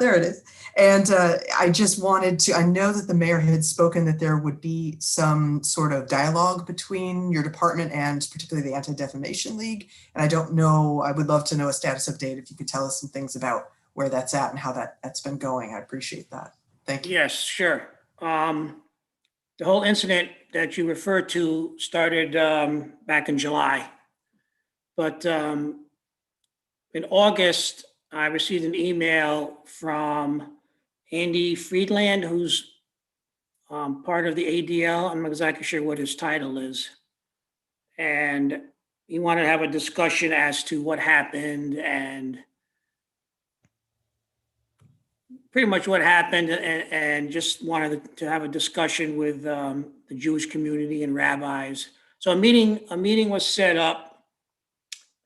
there it is. And I just wanted to, I know that the mayor had spoken that there would be some sort of dialogue between your department and particularly the Anti-Defamation League. And I don't know, I would love to know a status update if you could tell us some things about where that's at and how that's been going. I appreciate that. Thank you. Yes, sure. The whole incident that you referred to started back in July. But in August, I received an email from Andy Friedland, who's part of the ADL. I'm not exactly sure what his title is. And he wanted to have a discussion as to what happened and pretty much what happened, and just wanted to have a discussion with the Jewish community and rabbis. So a meeting was set up,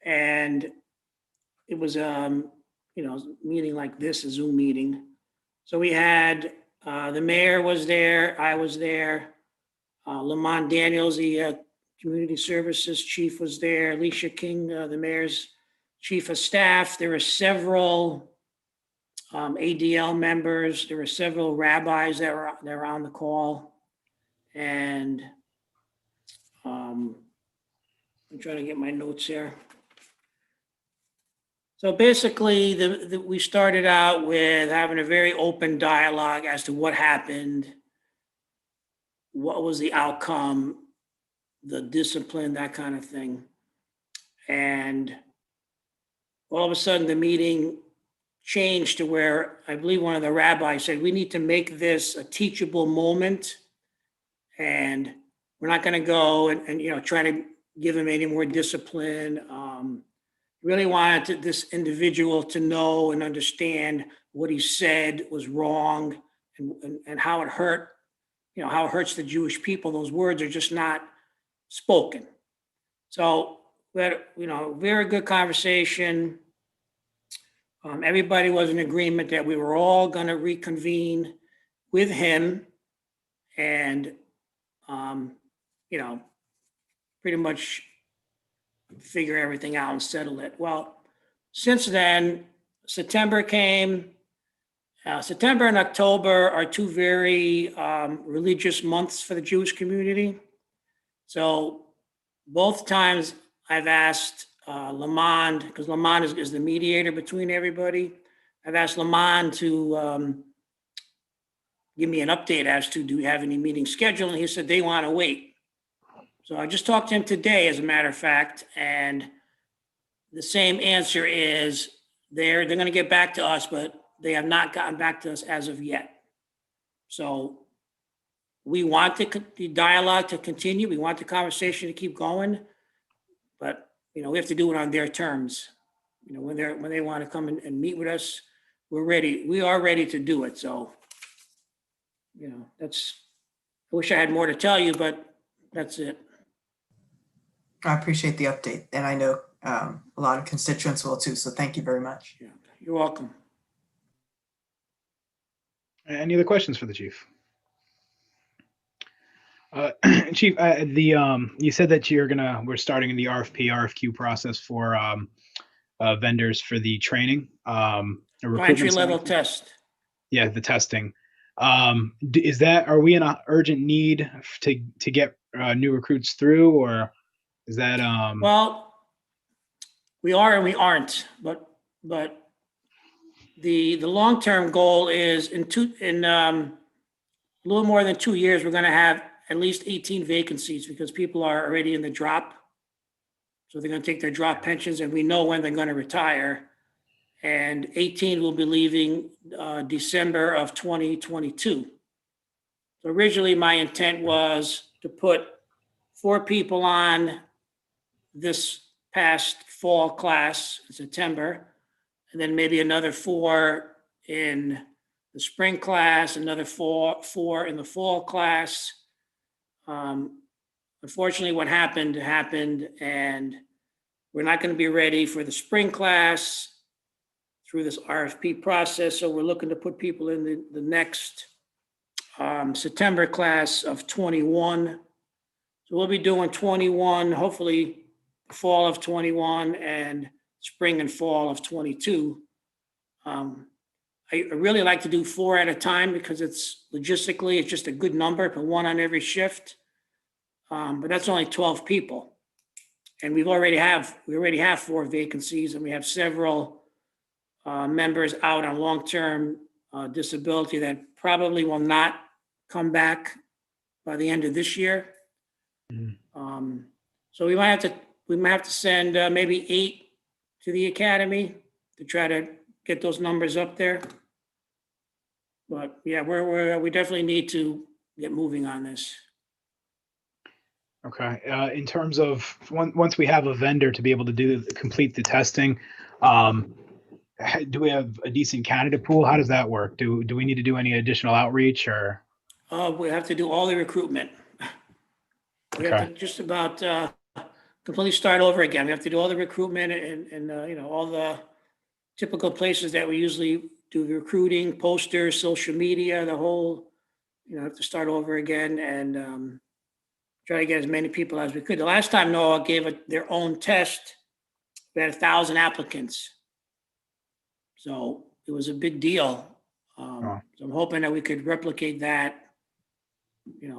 and it was meeting like this, a Zoom meeting. So we had the mayor was there, I was there, Lamont Daniels, the community services chief, was there, Alicia King, the mayor's chief of staff. There were several ADL members. There were several rabbis that were on the call. And I'm trying to get my notes here. So basically, we started out with having a very open dialogue as to what happened, what was the outcome, the discipline, that kind of thing. And all of a sudden, the meeting changed to where I believe one of the rabbis said, we need to make this a teachable moment. And we're not going to go and try to give him any more discipline. Really wanted this individual to know and understand what he said was wrong and how it hurt, how it hurts the Jewish people. Those words are just not spoken. So we had, very good conversation. Everybody was in agreement that we were all going to reconvene with him and, pretty much figure everything out and settle it. Well, since then, September came. September and October are two very religious months for the Jewish community. So both times I've asked Lamond, because Lamond is the mediator between everybody. I've asked Lamond to give me an update as to, do we have any meetings scheduled? And he said they want to wait. So I just talked to him today, as a matter of fact, and the same answer is they're going to get back to us, but they have not gotten back to us as of yet. So we want the dialogue to continue. We want the conversation to keep going, but we have to do it on their terms. When they want to come and meet with us, we're ready. We are ready to do it. So, I wish I had more to tell you, but that's it. I appreciate the update, and I know a lot of constituents will too, so thank you very much. Yeah, you're welcome. Any other questions for the chief? Chief, you said that we're starting in the RFQ process for vendors for the training. Entry level test. Yeah, the testing. Are we in an urgent need to get new recruits through, or is that? Well, we are and we aren't, but the long-term goal is in a little more than 2 years, we're going to have at least 18 vacancies because people are already in the drop. So they're going to take their drop pensions, and we know when they're going to retire. And 18 will be leaving December of 2022. So originally my intent was to put 4 people on this past fall class in September, and then maybe another 4 in the spring class, another 4 in the fall class. Unfortunately, what happened, and we're not going to be ready for the spring class through this RFP process. So we're looking to put people in the next September class of 21. So we'll be doing 21, hopefully fall of 21 and spring and fall of 22. I really like to do 4 at a time because it's logistically, it's just a good number, put 1 on every shift. But that's only 12 people. And we already have 4 vacancies, and we have several members out on long-term disability that probably will not come back by the end of this year. So we might have to send maybe 8 to the academy to try to get those numbers up there. But yeah, we definitely need to get moving on this. Okay. In terms of once we have a vendor to be able to complete the testing, do we have a decent candidate pool? How does that work? Do we need to do any additional outreach, or? We have to do all the recruitment. We have to just about completely start over again. We have to do all the recruitment and all the typical places that we usually do the recruiting, posters, social media, the whole, have to start over again and try to get as many people as we could. The last time Norwalk gave their own test, we had 1,000 applicants. So it was a big deal. Wow. So I'm hoping that we could replicate that,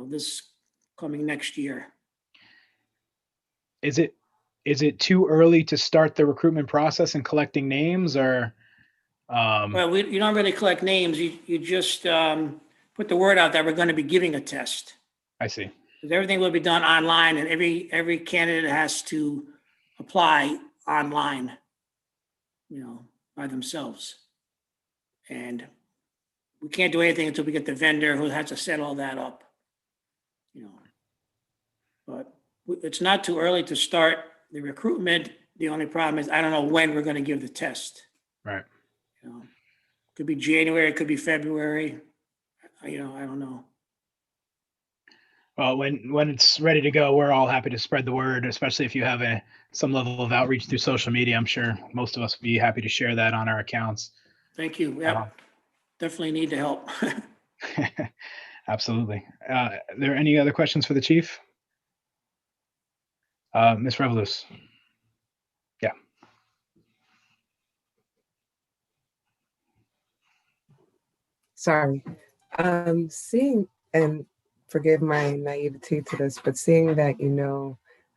this coming next year. Is it too early to start the recruitment process and collecting names, or? Well, you don't really collect names. You just put the word out that we're going to be giving a test. I see. Because everything will be done online, and every candidate has to apply online, by themselves. And we can't do anything until we get the vendor who has to set all that up. But it's not too early to start the recruitment. The only problem is I don't know when we're going to give the test. Right. Could be January, it could be February. I don't know. Well, when it's ready to go, we're all happy to spread the word, especially if you have some level of outreach through social media. I'm sure most of us would be happy to share that on our accounts. Thank you. Yep. Definitely need the help. Absolutely. Are there any other questions for the chief? Ms. Revolus. Yeah. Sorry. Seeing, and forgive my naivety to this, but seeing that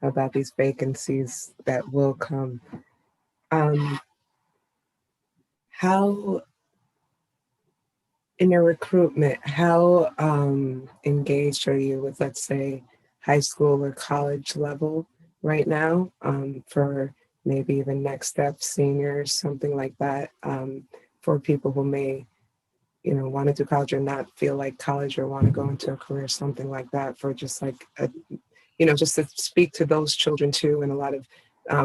about these vacancies that will come, how, in your recruitment, how engaged are you with, let's say, high school or college level right now, for maybe even next step seniors, something like that, for people who may want to do college or not feel like college or want to go into a career, something like that, for just like, just to speak to those children too. And a lot of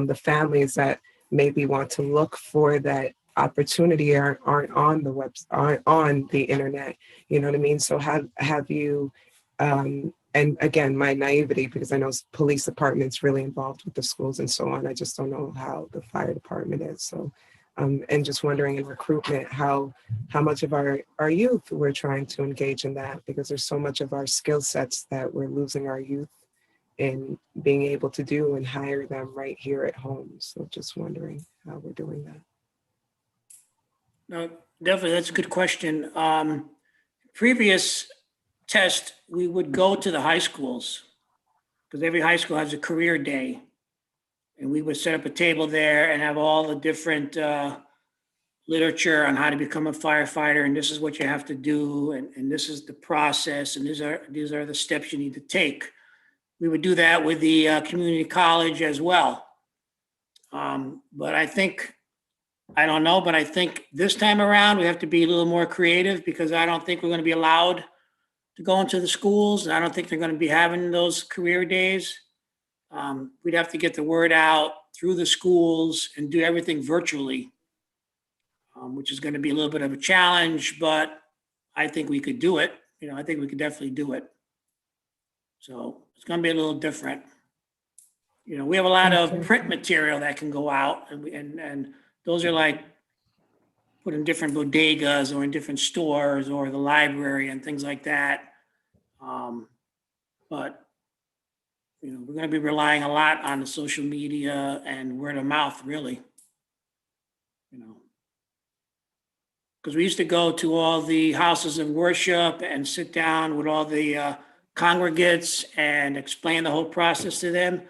the families that maybe want to look for that opportunity aren't on the aren't on the internet, you know what I mean? So have you, and again, my naivety, because I know police department's really involved with the schools and so on. I just don't know how the fire department is. So and just wondering in recruitment, how much of our youth we're trying to engage in that, because there's so much of our skill sets that we're losing our youth in being able to do and hire them right here at home. So just wondering how we're doing that. No, definitely, that's a good question. Previous test, we would go to the high schools because every high school has a career day. And we would set up a table there and have all the different literature on how to become a firefighter. And this is what you have to do. And this is the process. And these are the steps you need to take. We would do that with the community college as well. But I think this time around, we have to be a little more creative, because I don't think we're going to be allowed to go into the schools. And I don't think they're going to be having those career days. We'd have to get the word out through the schools and do everything virtually, which is going to be a little bit of a challenge, but I think we could do it. I think we could definitely do it. So it's going to be a little different. We have a lot of print material that can go out, and those are like put in different bodegas or in different stores or the library and things like that. But we're going to be relying a lot on the social media and word of mouth, really. Because we used to go to all the houses of worship and sit down with all the congregates and explain the whole process to them.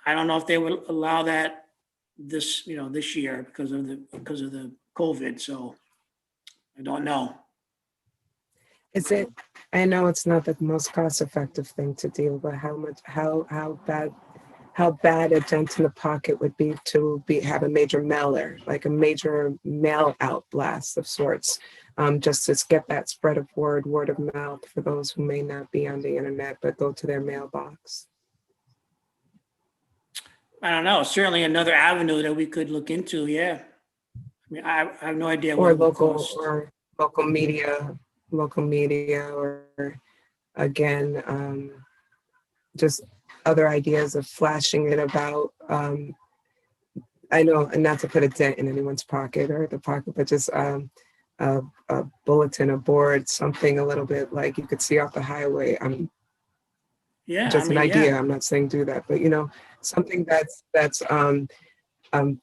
I don't know if they would allow that this year because of the COVID. So I don't know. I know it's not the most cost-effective thing to deal, but how bad a dent in the pocket would be to have a major mailer, like a major mail out blast of sorts, just to get that spread of word of mouth for those who may not be on the internet but go to their mailbox. I don't know. Certainly another avenue that we could look into. Yeah. I mean, I have no idea what local media, or again, just other ideas of flashing it about. I know, and not to put a dent in anyone's pocket or the pocket, but just a bulletin, a board, something a little bit like you could see off the highway. An idea. I'm not saying do that, but something that's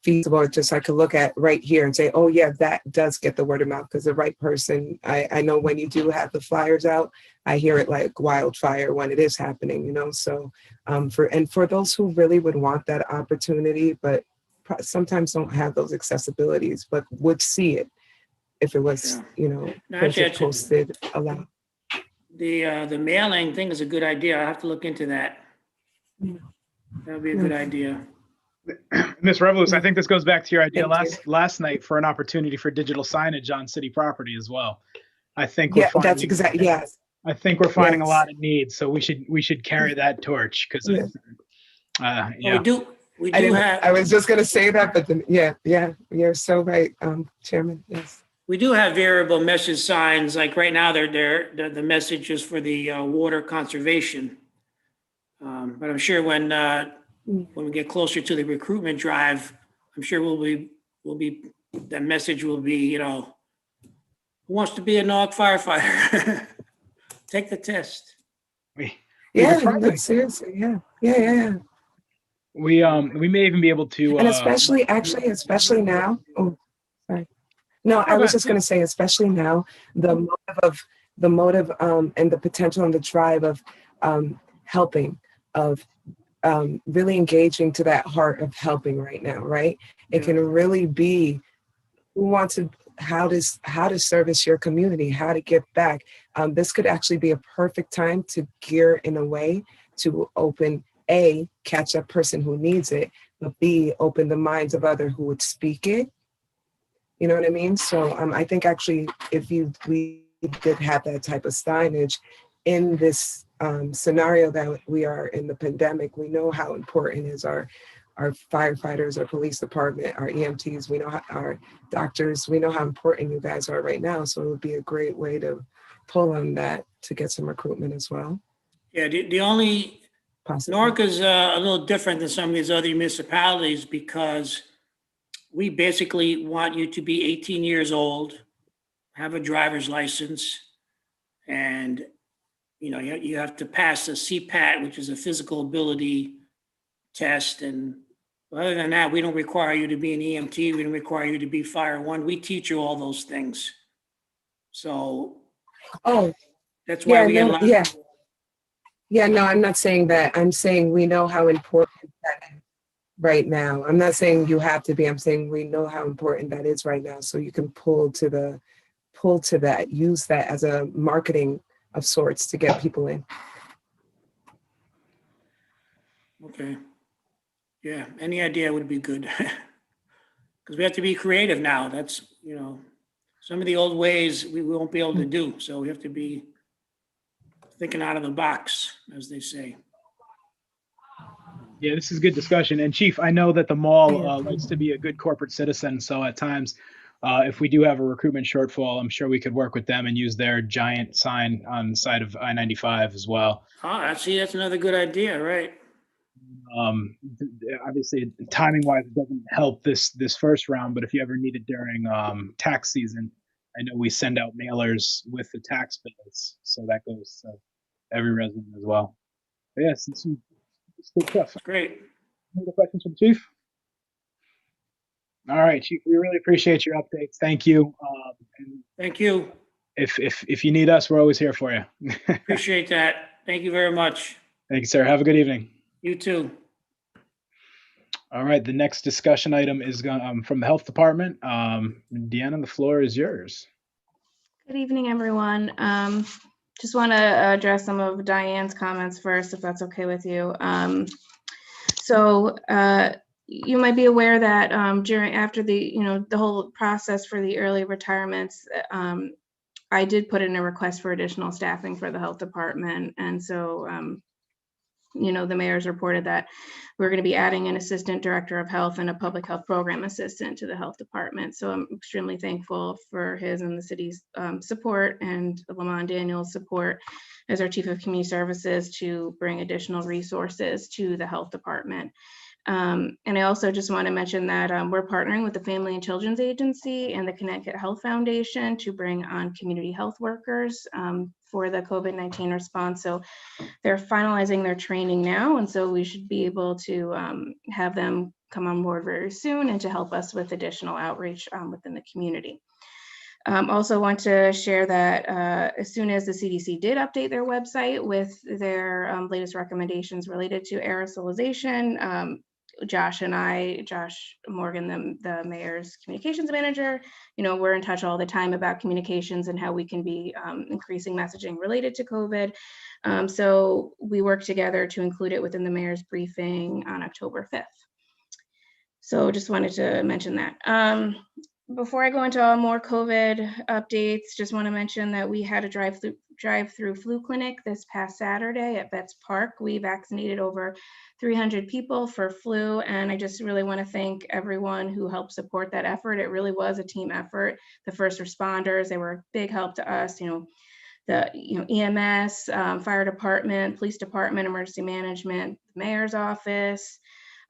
feasible, or just I could look at right here and say, oh yeah, that does get the word of mouth because the right person, I know when you do have the flyers out, I hear it like wildfire when it is happening, you know. So for those who really would want that opportunity, but sometimes don't have those accessibilities, but would see it if it was, Yeah. you know, No, printed, actually, posted, allowed. the mailing thing is a good idea. I have to look into that. Yeah. That would be a good idea. Ms. Revelous, I think this goes back to your idea Thank you. last night for an opportunity for digital signage on city property as well. I think Yeah, that's exactly, yes. I think we're finding a Yes. lot of needs, so we should carry that torch because Yeah. Well, yeah. we I do didn't, have. I was just gonna say that, but then, yeah, you're so right, Chairman, yes. We do have variable message signs, like right now, the message is for the water conservation. But I'm sure when we get closer to the recruitment drive, I'm sure that message will be, you know, who wants to be a Norwalk firefighter? Take the test. Yeah, no, seriously, yeah. We may even be able to And especially now, oh, sorry. No, I was just gonna say, especially now, the motive and the potential and the drive of helping, of really engaging to that heart of helping right now, right? It can really be who wants to, how to service your community, how to give back. This could actually be a perfect time to gear in a way to open, A, catch that person who needs it, but B, open the minds of others who would speak it. You know what I mean? So I think actually if we did have that type of signage in this scenario that we are in the pandemic, we know how important is our firefighters, our police department, our EMTs, we know how, our doctors, we know how important you guys are right now. So it would be a great way to pull on that to get some recruitment as well. Yeah, the only, Norwalk is a little different than some of these other municipalities because we basically want you to be 18 years old, have a driver's license, and you know you have to pass a CPAT, which is a physical ability test. And other than that, we don't require you to be an EMT. We don't require you to be Fire One. We teach you all those things. So that's why we get a lot. Yeah, no, I'm not saying that. I'm saying we know how important that is right now. I'm not saying you have to be. I'm saying we know how important that is right now. So you can pull to that, use that as a marketing of sorts to get people in. Okay. Yeah, any idea would be good. Because we have to be creative now. That's, you know, some of the old ways we won't be able to do. So we have to be thinking out of the box, as they say. Yeah, this is good discussion. And Chief, I know that the mall likes to be a good corporate citizen. So at times, if we do have a recruitment shortfall, I'm sure we could work with them and use their giant sign on the side of I-95 as well. Oh, see, that's another good idea, right? Obviously, timing wise, it doesn't help this first round, but if you ever need it during tax season, I know we send out mailers with the tax bills, so that goes to every resident as well. But yes, it's good stuff. Great. Any other questions from the Chief? All right, Chief, we really appreciate your updates. Thank you. Thank you. If you need us, we're always here for you. Appreciate that. Thank you very much. Thank you, sir. Have a good evening. You too. All right, the next discussion item is from the Health Department. Deanna, the floor is yours. Good evening, everyone. Just want to address some of Diane's comments first, if that's okay with you. So you might be aware that after the whole process for the early retirements, I did put in a request for additional staffing for the health department, and so the mayor's reported that we're going to be adding an assistant director of health and a public health program assistant to the health department. So I'm extremely thankful for his and the city's support, and Lamont Daniels' support as our chief of community services to bring additional resources to the health department. And I also just want to mention that we're partnering with the Family and Children's Agency and the Connecticut Health Foundation to bring on community health workers for the COVID-19 response. So they're finalizing their training now, and so we should be able to have them come on board very soon and to help us with additional outreach within the community. Also want to share that as soon as the CDC did update their website with their latest recommendations related to aerosolization, Josh Morgan, the mayor's communications manager, we're in touch all the time about communications and how we can be increasing messaging related to COVID. So we worked together to include it within the mayor's briefing on October 5th. So just wanted to mention that. Before I go into all more COVID updates, just want to mention that we had a drive-through flu clinic this past Saturday at Betts Park. We vaccinated over 300 people for flu, and I just really want to thank everyone who helped support that effort. It really was a team effort. The first responders, they were a big help to us. The EMS, fire department, police department, emergency management, the mayor's office.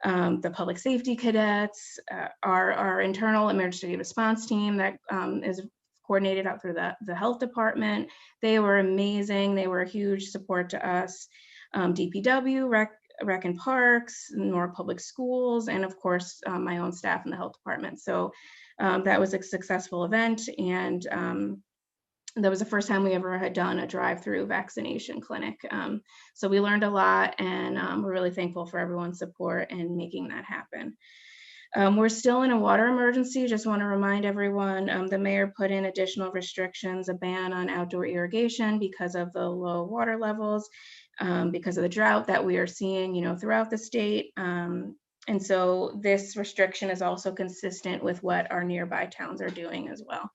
The public safety cadets, our internal emergency response team that is coordinated out through the health department. They were amazing. They were a huge support to us. DPW, Rec and Parks, Norwalk Public Schools, and of course, my own staff in the health department. So that was a successful event. And that was the first time we ever had done a drive-through vaccination clinic. So we learned a lot, and we're really thankful for everyone's support in making that happen. We're still in a water emergency. Just want to remind everyone, the mayor put in additional restrictions, a ban on outdoor irrigation because of the low water levels, because of the drought that we are seeing, throughout the state. And so this restriction is also consistent with what our nearby towns are doing as well.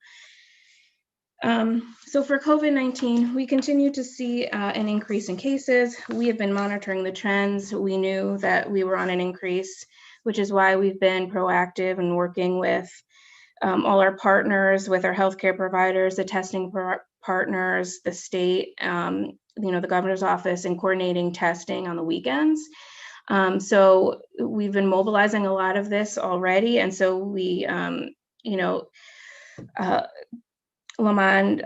So for COVID-19, we continue to see an increase in cases. We have been monitoring the trends. We knew that we were on an increase, which is why we've been proactive and working with all our partners, with our healthcare providers, the testing partners, the state, the governor's office, and coordinating testing on the weekends. So we've been mobilizing a lot of this already. And so we, Lamond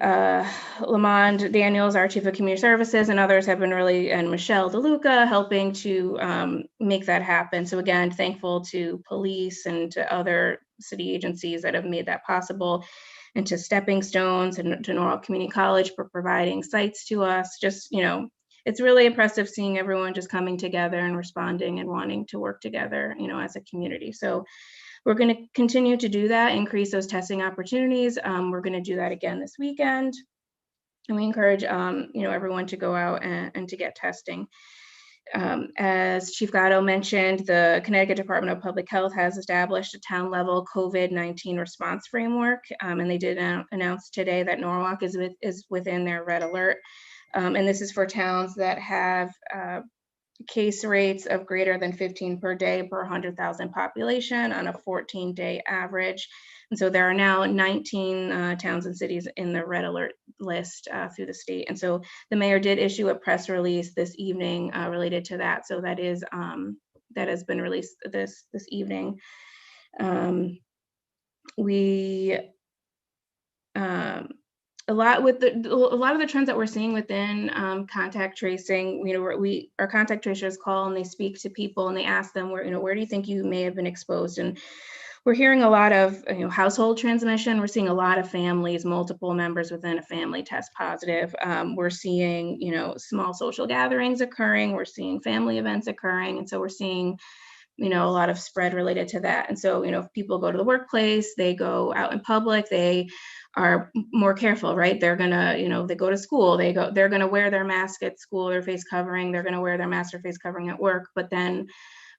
Daniels, our Chief of Community Services, and others have been and Michelle DeLuca helping to make that happen. So again, thankful to police and to other city agencies that have made that possible, and to Stepping Stones and to Norwalk Community College for providing sites to us. Just, it's really impressive seeing everyone just coming together and responding and wanting to work together, as a community. So we're going to continue to do that, increase those testing opportunities. We're going to do that again this weekend. And we encourage, everyone to go out and to get testing. As Chief Gatto mentioned, the Connecticut Department of Public Health has established a town-level COVID-19 response framework. And they did announce today that Norwalk is within their red alert. And this is for towns that have case rates of greater than 15 per day per 100,000 population on a 14-day average. And so there are now 19 towns and cities in the red alert list through the state. And so the mayor did issue a press release this evening related to that. So that is that has been released this evening. A lot of the trends that we're seeing within contact tracing, our contact tracers call and they speak to people and they ask them where do you think you may have been exposed? And we're hearing a lot of household transmission. We're seeing a lot of families, multiple members within a family test positive. We're seeing small social gatherings occurring. We're seeing family events occurring, and so we're seeing a lot of spread related to that. And so if people go to the workplace, they go out in public, they are more careful, right? They're gonna, they go to school, they're gonna wear their mask at school, their face covering, they're gonna wear their mask or face covering at work. But then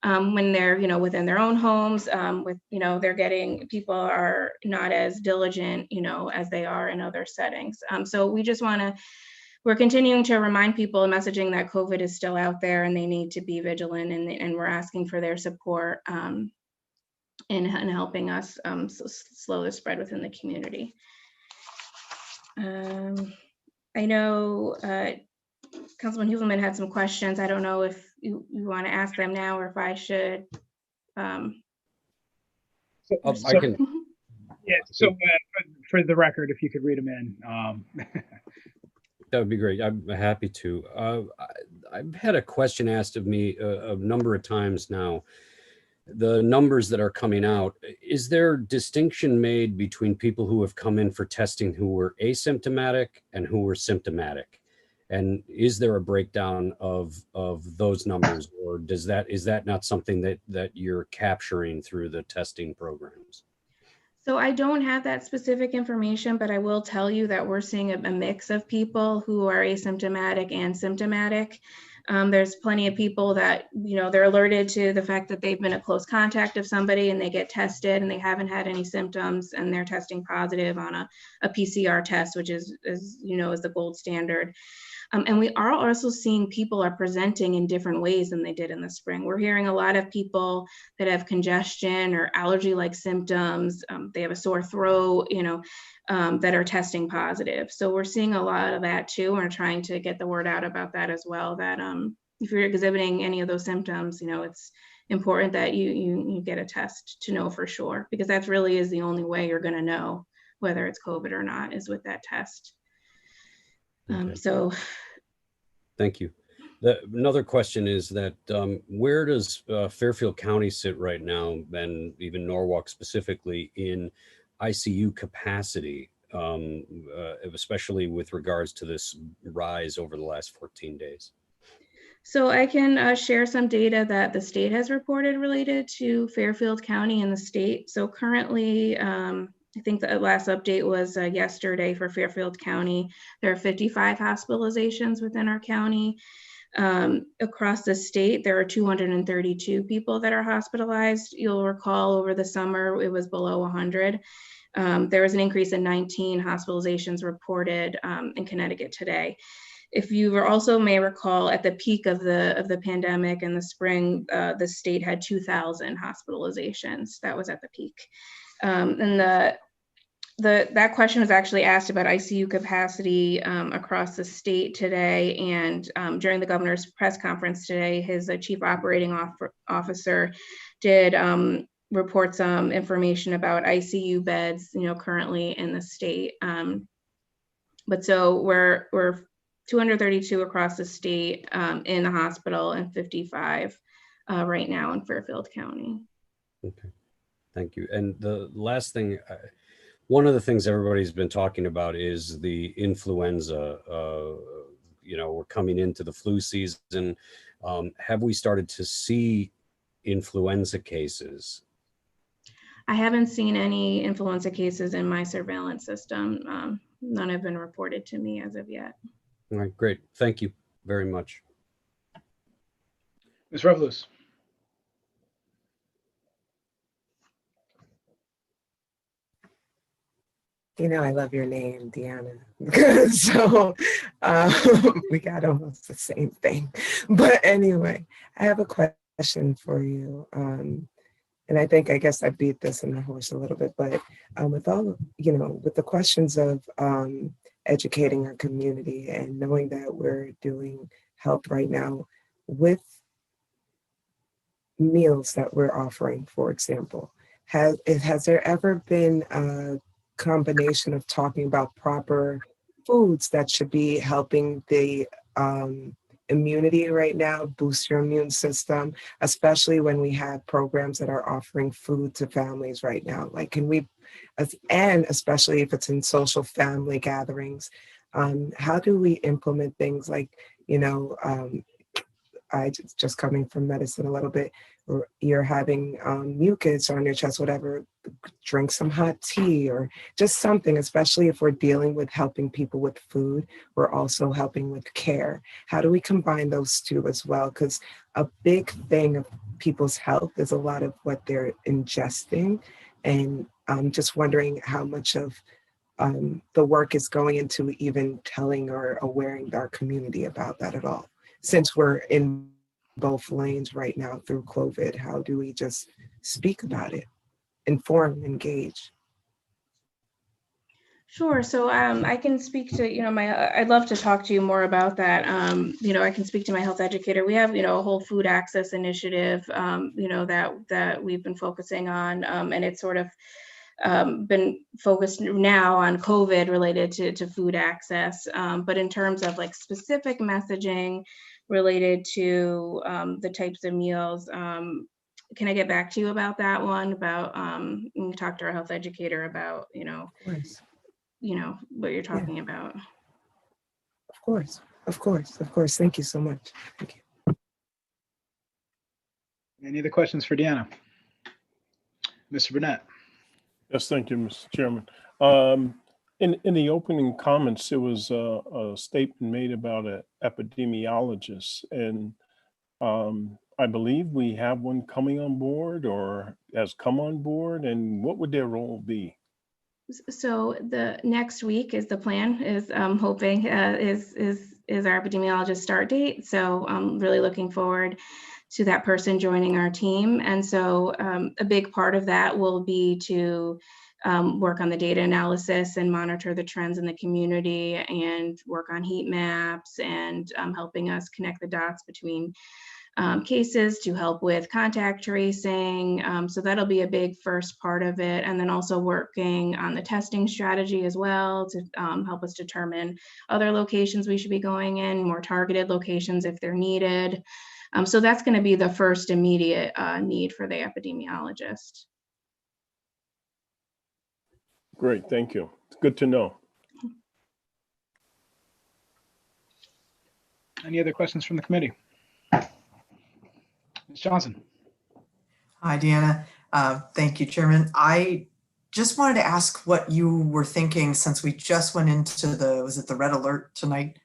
when they're, within their own homes, people are not as diligent, as they are in other settings. So we're continuing to remind people and messaging that COVID is still out there and they need to be vigilant, and we're asking for their support in helping us slow the spread within the community. I know Councilman Huvelman had some questions. I don't know if you want to ask them now or if I should. I can. Yeah, so for the record, if you could read them in. That would be great. I'm happy to. I've had a question asked of me a number of times now. the numbers that are coming out, is there distinction made between people who have come in for testing who were asymptomatic and who were symptomatic? And is there a breakdown of those numbers, or is that not something that you're capturing through the testing programs? So I don't have that specific information, but I will tell you that we're seeing a mix of people who are asymptomatic and symptomatic. There's plenty of people that, they're alerted to the fact that they've been a close contact of somebody and they get tested and they haven't had any symptoms and they're testing positive on a PCR test, which is the gold standard. And we are also seeing people are presenting in different ways than they did in the spring. We're hearing a lot of people that have congestion or allergy-like symptoms. They have a sore throat, that are testing positive. So we're seeing a lot of that too. We're trying to get the word out about that as well, that if you're exhibiting any of those symptoms, it's important that you get a test to know for sure, because that really is the only way you're going to know whether it's COVID or not, is with that test. Okay. So thank you. Another question is that where does Fairfield County sit right now, and even Norwalk specifically, in ICU capacity, especially with regards to this rise over the last 14 days? So I can share some data that the state has reported related to Fairfield County and the state. So currently, I think the last update was yesterday for Fairfield County. There are 55 hospitalizations within our county. Across the state, there are 232 people that are hospitalized. You'll recall over the summer, it was below 100. There was an increase in 19 hospitalizations reported in Connecticut today. If you also may recall, at the peak of the pandemic in the spring, the state had 2,000 hospitalizations. That was at the peak. And that question was actually asked about ICU capacity across the state today. And during the governor's press conference today, his chief operating officer did report some information about ICU beds, currently in the state. But so we're 232 across the state in the hospital and 55 right now in Fairfield County. Okay, thank you. And the last thing, one of the things everybody's been talking about is the influenza. We're coming into the flu season. Have we started to see influenza cases? I haven't seen any influenza cases in my surveillance system. None have been reported to me as of yet. All right, great. Thank you very much. Ms. Revelous. I love your name, Deanna. So we got almost the same thing. But anyway, I have a question for you. And I guess I beat this in the horse a little bit, but with all, with the questions of educating our community and knowing that we're doing help right now with meals that we're offering, for example, has there ever been a combination of talking about proper foods that should be helping the immunity right now, boost your immune system, especially when we have programs that are offering food to families right now? Like, can we, and especially if it's in social family gatherings, how do we implement things like, I just coming from medicine a little bit, you're having mucus on your chest, whatever, drink some hot tea or just something, especially if we're dealing with helping people with food, we're also helping with care. How do we combine those two as well? Because a big thing of people's health is a lot of what they're ingesting. And I'm just wondering how much of the work is going into even telling or awareing our community about that at all. Since we're in both lanes right now through COVID, how do we just speak about it, inform, engage? Sure. So I can speak to, I'd love to talk to you more about that. I can speak to my health educator. We have, a whole food access initiative, that we've been focusing on, and it's sort of been focused now on COVID related to food access. But in terms of like specific messaging related to the types of meals, can I get back to you about that one? About we can talk to our health educator about, Of course. what you're talking about. Of course. Of course. Of course. Thank you so much. Thank you. Any other questions for Deanna? Mr. Burnett? Yes, thank you, Mr. Chairman. In the opening comments, there was a statement made about an epidemiologist, and I believe we have one coming on board or has come on board, and what would their role be? So the next week is the plan, is hoping is our epidemiologist start date. So I'm really looking forward to that person joining our team. And so a big part of that will be to work on the data analysis and monitor the trends in the community and work on heat maps and helping us connect the dots between cases to help with contact tracing. So that'll be a big first part of it. And then also working on the testing strategy as well to help us determine other locations we should be going in, more targeted locations if they're needed. So that's going to be the first immediate need for the epidemiologist. Great, thank you. It's good to know. Any other questions from the committee? Ms. Johnson? Hi, Deanna. Thank you, Chairman. I just wanted to ask what you were thinking since we just went into was it the red alert tonight?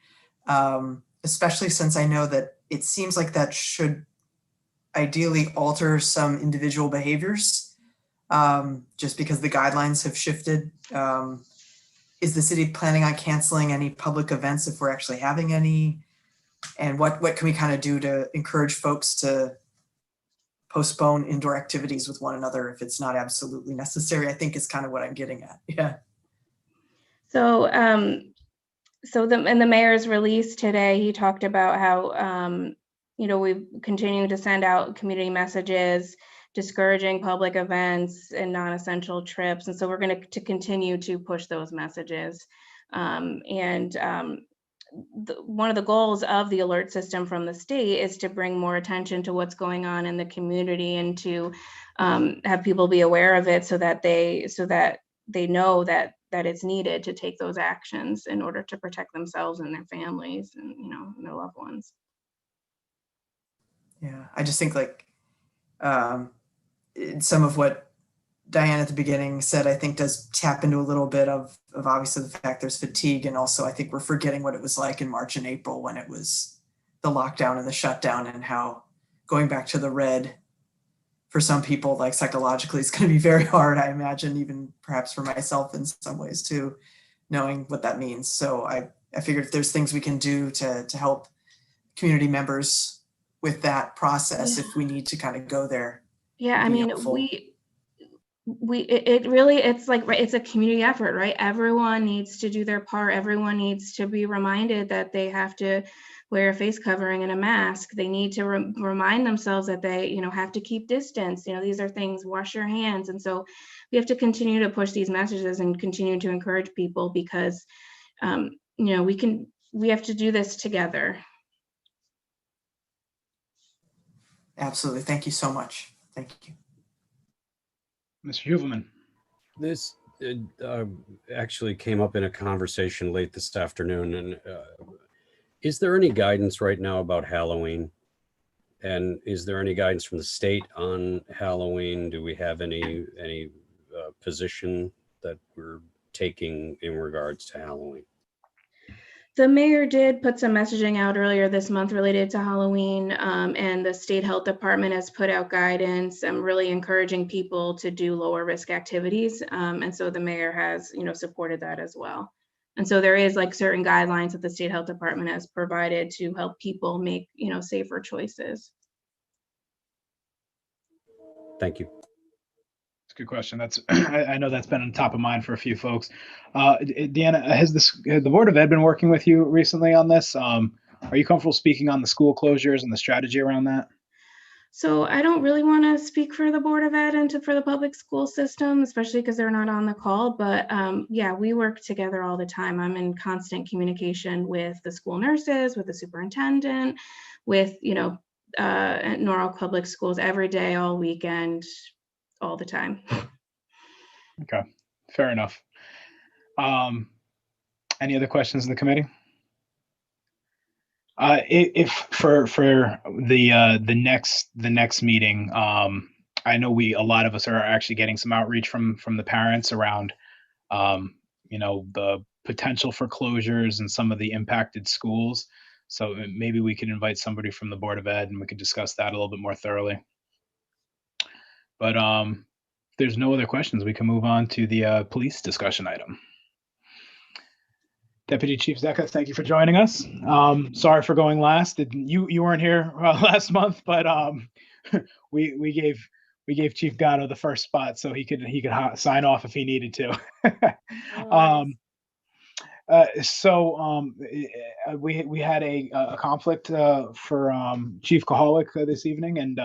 Especially since I know that it seems like that should ideally alter some individual behaviors, just because the guidelines have shifted. Is the city planning on canceling any public events if we're actually having any? And what can we kind of do to encourage folks to postpone indoor activities with one another if it's not absolutely necessary, I think is kind of what I'm getting at. Yeah. So, in the mayor's release today, he talked about how, we've continued to send out community messages, discouraging public events and non-essential trips. And so we're going to continue to push those messages. One of the goals of the alert system from the state is to bring more attention to what's going on in the community and to have people be aware of it so that they know that it's needed to take those actions in order to protect themselves and their families and their loved ones. Yeah, I just think like some of what Diane at the beginning said, I think does tap into a little bit of obviously the fact there's fatigue. And also I think we're forgetting what it was like in March and April when it was the lockdown and the shutdown, and how going back to the red for some people, like psychologically, it's going to be very hard, I imagine, even perhaps for myself in some ways too, knowing what that means. So I figured if there's things we can do to help community members with that process, if we need to kind of go there. Yeah, I mean, it's a community effort, right? Everyone needs to do their part. Everyone needs to be reminded that they have to wear a face covering and a mask. They need to remind themselves that they, have to keep distance. These are things, wash your hands. And so we have to continue to push these messages and continue to encourage people because, we have to do this together. Absolutely. Thank you so much. Thank you. Mr. Huvelman. This actually came up in a conversation late this afternoon. And is there any guidance right now about Halloween? And is there any guidance from the state on Halloween? Do we have any position that we're taking in regards to Halloween? The mayor did put some messaging out earlier this month related to Halloween, and the state health department has put out guidance really encouraging people to do lower risk activities. And so the mayor has, supported that as well. And so there is like certain guidelines that the state health department has provided to help people make, safer choices. Thank you. Good question. That's I know that's been on top of mind for a few folks. Deanna, has the Board of Ed been working with you recently on this? Are you comfortable speaking on the school closures and the strategy around that? So I don't really want to speak for the Board of Ed and for the public school system, especially because they're not on the call. But yeah, we work together all the time. I'm in constant communication with the school nurses, with the superintendent, with at Norwalk Public Schools every day, all weekend, all the time. Okay, fair enough. Any other questions in the committee? If for the next meeting, I know a lot of us are actually getting some outreach from the parents around, the potential for closures and some of the impacted schools. So maybe we could invite somebody from the Board of Ed and we could discuss that a little bit more thoroughly. But if there's no other questions, we can move on to the police discussion item. Deputy Chief Zecca, thank you for joining us. Sorry for going last. You weren't here last month, but we gave Chief Gatto the first spot so he could sign off if he needed to. We had a conflict for Chief Kaholic this evening, and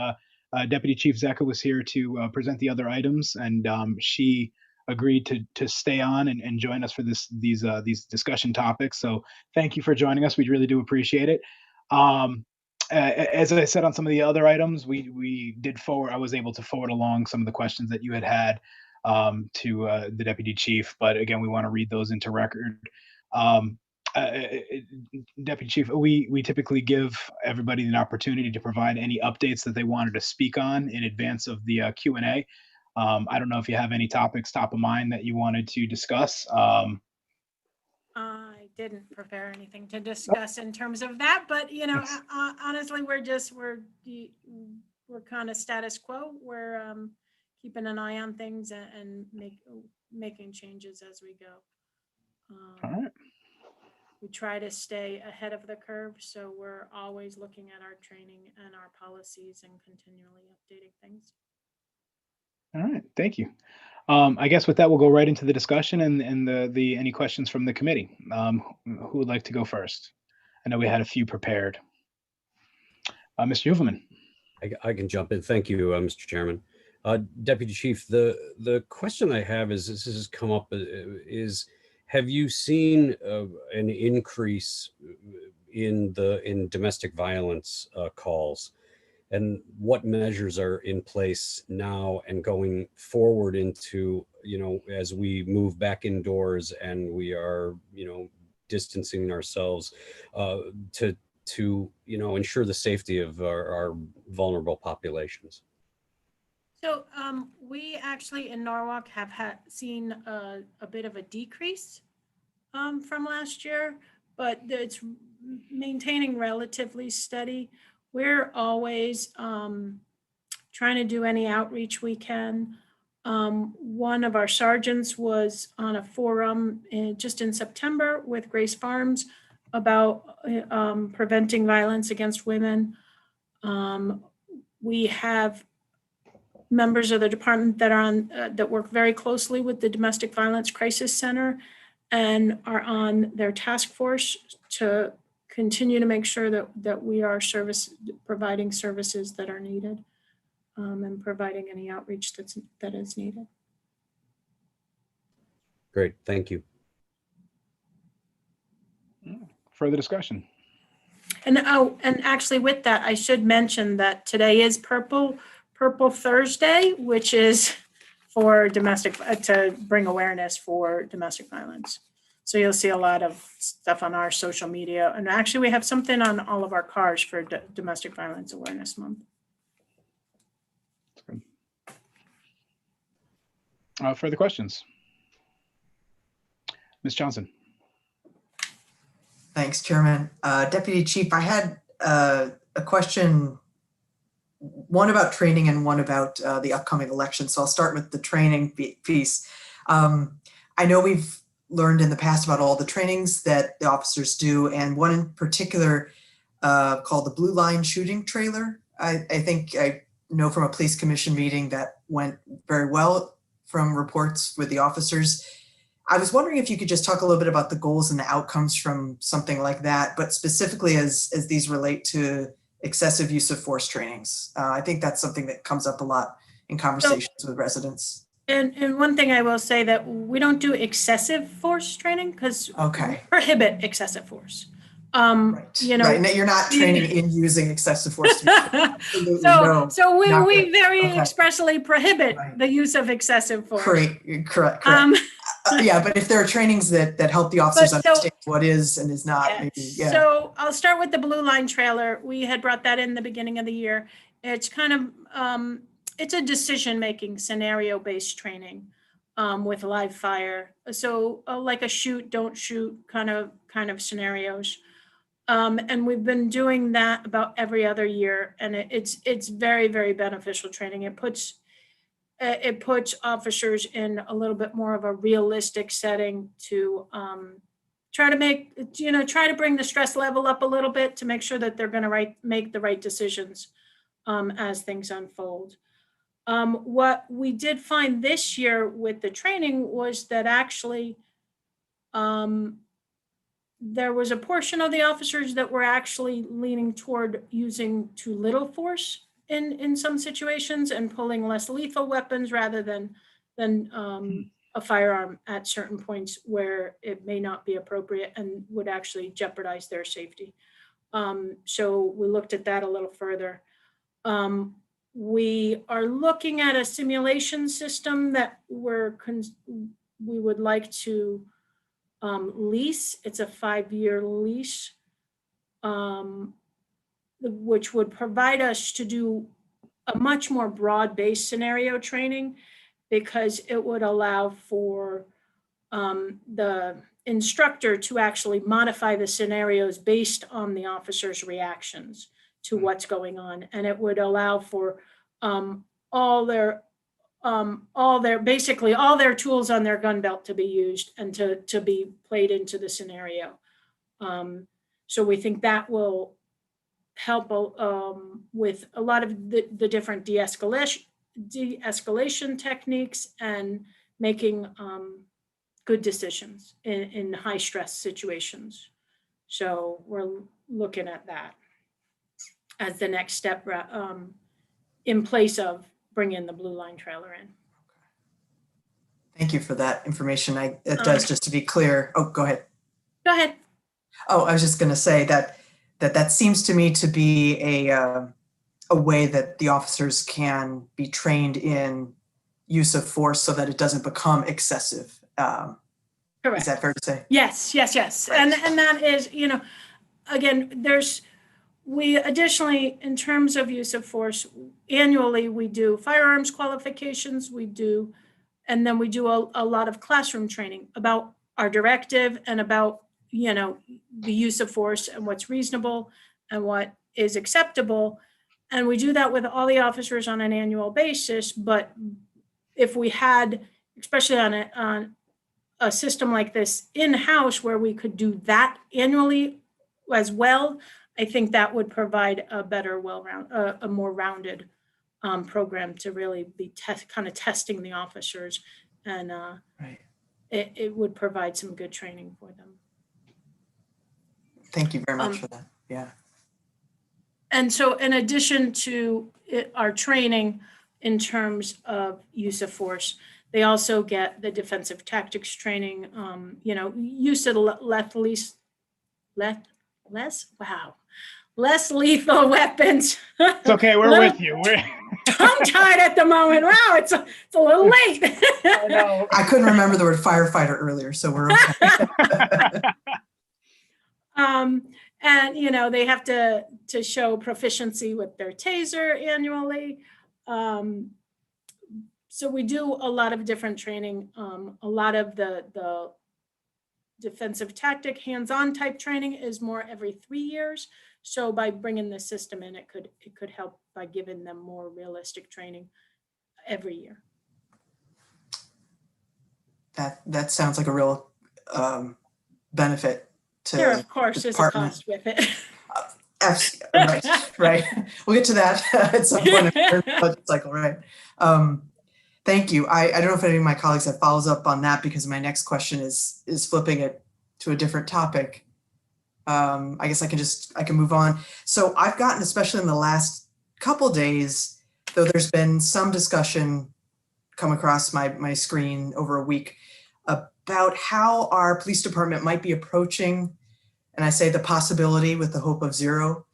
Deputy Chief Zecca was here to present the other items, and she agreed to stay on and join us for these discussion topics. So thank you for joining us. We really do appreciate it. As I said on some of the other items, I was able to forward along some of the questions that you had to the Deputy Chief, but again, we want to read those into record. Deputy Chief, we typically give everybody an opportunity to provide any updates that they wanted to speak on in advance of the Q&A. I don't know if you have any topics top of mind that you wanted to discuss. I didn't prepare anything to discuss in terms of that, but honestly, we're kind of status quo. We're keeping an eye on things and making changes as we go. All right. We try to stay ahead of the curve, so we're always looking at our training and our policies and continually updating things. All right, thank you. I guess with that, we'll go right into the discussion and any questions from the committee. Who would like to go first? I know we had a few prepared. Mr. Huvelman. I can jump in. Thank you, Mr. Chairman. Deputy Chief, the question I have is, this has come up, is have you seen an increase in domestic violence calls? And what measures are in place now and going forward into, as we move back indoors and we are, distancing ourselves to ensure the safety of our vulnerable populations? So we actually in Norwalk have seen a bit of a decrease from last year, but it's maintaining relatively steady. We're always trying to do any outreach we can. One of our sergeants was on a forum just in September with Grace Farms about preventing violence against women. We have members of the department that are that work very closely with the Domestic Violence Crisis Center and are on their task force to continue to make sure that we are providing services that are needed and providing any outreach that is needed. Great, thank you. Further discussion. And actually with that, I should mention that today is Purple Thursday, which is for to bring awareness for domestic violence. So you'll see a lot of stuff on our social media. And actually we have something on all of our cars for Domestic Violence Awareness Month. That's good. Further questions? Ms. Johnson. Thanks, Chairman. Deputy Chief, I had a question, one about training and one about the upcoming election. So I'll start with the training piece. I know we've learned in the past about all the trainings that the officers do, and one in particular called the Blue Line Shooting Trailer. I think I know from a police commission meeting that went very well from reports with the officers. I was wondering if you could just talk a little bit about the goals and the outcomes from something like that, but specifically as these relate to excessive use of force trainings. I think that's something that comes up a lot in conversations with residents. And one thing I will say that we don't do excessive force training because we prohibit excessive force. Right. You know, right. And you're not training in using excessive force. To absolutely no, so not we good. very Okay. expressly prohibit Right. the use of excessive force. Correct. Um, Yeah, but if there are trainings that help the officers understand what is and is not, maybe, yeah. So I'll start with the Blue Line trailer. We had brought that in the beginning of the year. It's kind of, it's a decision-making scenario-based training with live fire. So like a shoot, don't shoot kind of scenarios. And we've been doing that about every other year, and it's very, very beneficial training. It puts officers in a little bit more of a realistic setting to try to bring the stress level up a little bit to make sure that they're going to make the right decisions as things unfold. What we did find this year with the training was that actually there was a portion of the officers that were actually leaning toward using too little force in some situations and pulling less lethal weapons rather than a firearm at certain points where it may not be appropriate and would actually jeopardize their safety. So we looked at that a little further. We are looking at a simulation system that we would like to lease. It's a 5-year lease, which would provide us to do a much more broad-based scenario training, because it would allow for the instructor to actually modify the scenarios based on the officer's reactions to what's going on. And it would allow for all their tools on their gun belt to be used and to be played into the scenario. So we think that will help with a lot of the different de-escalation techniques and making good decisions in high stress situations. So we're looking at that as the next step in place of bringing the Blue Line trailer in. Thank you for that information. It does, just to be clear. Oh, go ahead. Go ahead. Oh, I was just going to say that seems to me to be a way that the officers can be trained in use of force so that it doesn't become excessive. Correct. Is that fair to say? Yes. Right. And that is, again, we additionally, in terms of use of force, annually we do firearms qualifications, and then we do a lot of classroom training about our directive and about, the use of force and what's reasonable and what is acceptable. And we do that with all the officers on an annual basis. But if we had, especially on a system like this in-house where we could do that annually as well, I think that would provide a better, a more rounded program to really be kind of testing the officers, and right. It would provide some good training for them. Thank you very much for that. Yeah. And so in addition to our training in terms of use of force, they also get the defensive tactics training, use of less lethal weapons. It's okay, we're with you. We're tongue-tied at the moment. Wow, it's a little late. I know. I couldn't remember the word firefighter earlier, so we're okay. And they have to show proficiency with their taser annually. So we do a lot of different training. A lot of the defensive tactic hands-on type training is more every 3 years. So by bringing the system in, it could help by giving them more realistic training every year. That sounds like a real benefit to there, of course, the is a cost with it. Right. We'll get to that at some point in the budget cycle, right? Thank you. I don't know if any of my colleagues have follows up on that, because my next question is flipping it to a different topic. I guess I can move on. So I've gotten, especially in the last couple days, though there's been some discussion come across my screen over a week about how our police department might be approaching and I say the possibility with the hope of zero,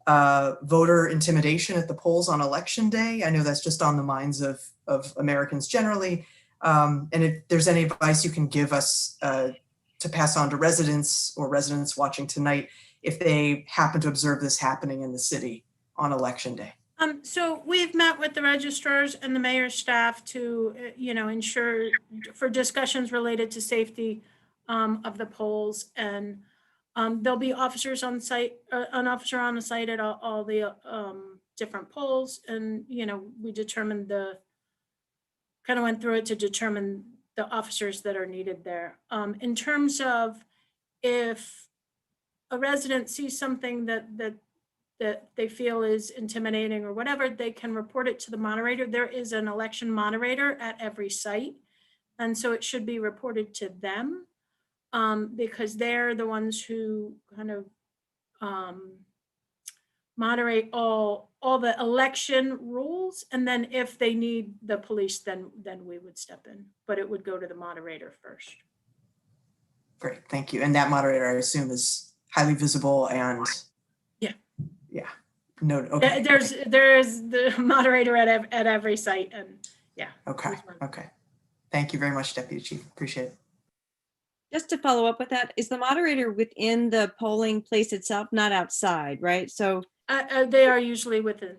voter intimidation at the polls on election day. I know that's just on the minds of Americans generally. And if there's any advice you can give us to pass on to residents or residents watching tonight, if they happen to observe this happening in the city on election day. So we've met with the registrars and the mayor's staff to, ensure for discussions related to safety of the polls, and there'll be officers on site, an officer on the site at all the different polls, and we determined kind of went through it to determine the officers that are needed there. In terms of if a resident sees something that they feel is intimidating or whatever, they can report it to the moderator. There is an election moderator at every site. And so it should be reported to them because they're the ones who kind of moderate all the election rules. And then if they need the police, then we would step in, but it would go to the moderator first. Great, thank you. And that moderator, I assume, is highly visible and yeah. No, okay. There's the moderator at every site, and yeah. Okay. Thank you very much, Deputy Chief. Appreciate it. Just to follow up with that, is the moderator within the polling place itself, not outside, right? So they are usually within.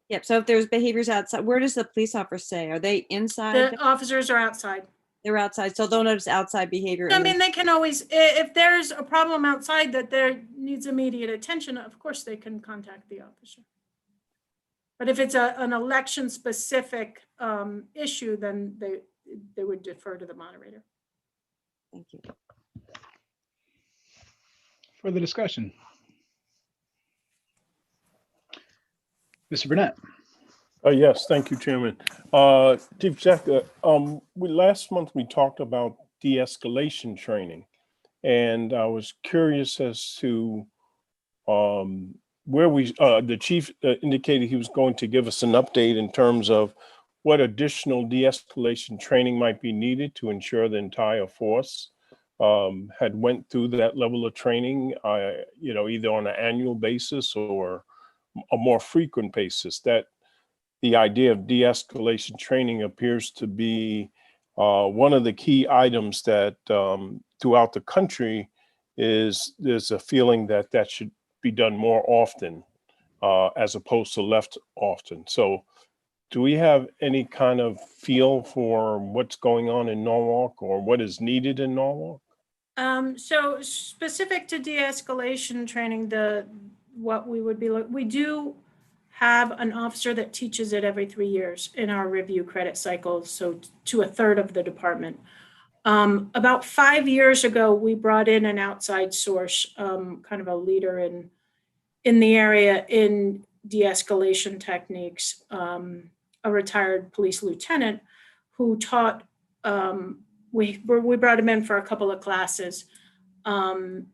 Yep. So if there's behaviors outside, where does the police officer say? Are they inside? The officers are outside. They're outside, so they'll notice outside behavior. I mean, they can always, if there's a problem outside that there needs immediate attention, of course they can contact the officer. But if it's an election specific issue, then they would defer to the moderator. Thank you. Further discussion. Mr. Burnett. Yes, thank you, Chairman. Chief Jack, last month we talked about de-escalation training, and I was curious as to where the chief indicated he was going to give us an update in terms of what additional de-escalation training might be needed to ensure the entire force had went through that level of training, either on an annual basis or a more frequent basis. That the idea of de-escalation training appears to be one of the key items that throughout the country there's a feeling that should be done more often as opposed to left often. So do we have any kind of feel for what's going on in Norwalk or what is needed in Norwalk? So specific to de-escalation training, we do have an officer that teaches it every 3 years in our review credit cycle, so to a third of the department. About 5 years ago, we brought in an outside source, kind of a leader in the area in de-escalation techniques, a retired police lieutenant who taught, we brought him in for a couple of classes and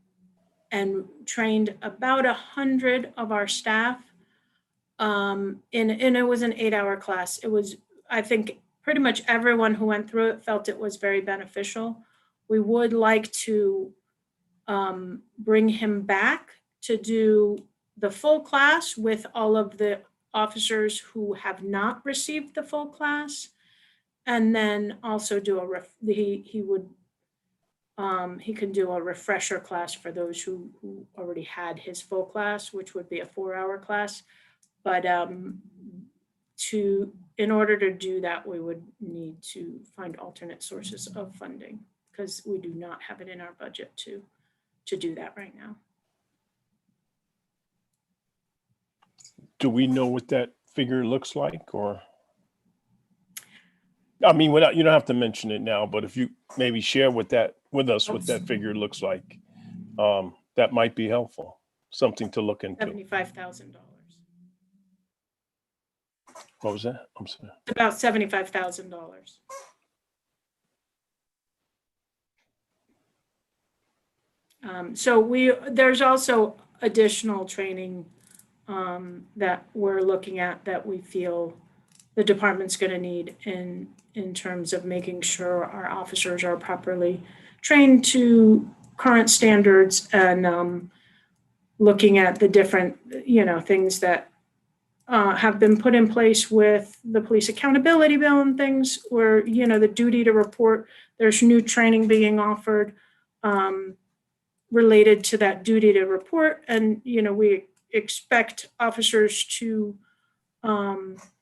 trained about 100 of our staff. And it was an 8-hour class. It was, I think, pretty much everyone who went through it felt it was very beneficial. We would like to bring him back to do the full class with all of the officers who have not received the full class, and then also do he can do a refresher class for those who already had his full class, which would be a 4-hour class. But in order to do that, we would need to find alternate sources of funding because we do not have it in our budget to do that right now. Do we know what that figure looks like, or? I mean, you don't have to mention it now, but if you maybe share with us what that figure looks like, that might be helpful. Something to look into. $75,000. What was that? I'm sorry. About $75,000. So there's also additional training that we're looking at that we feel the department's going to need in terms of making sure our officers are properly trained to current standards and looking at the different, things that have been put in place with the police accountability bill and things where, the duty to report, there's new training being offered related to that duty to report. And, we expect officers to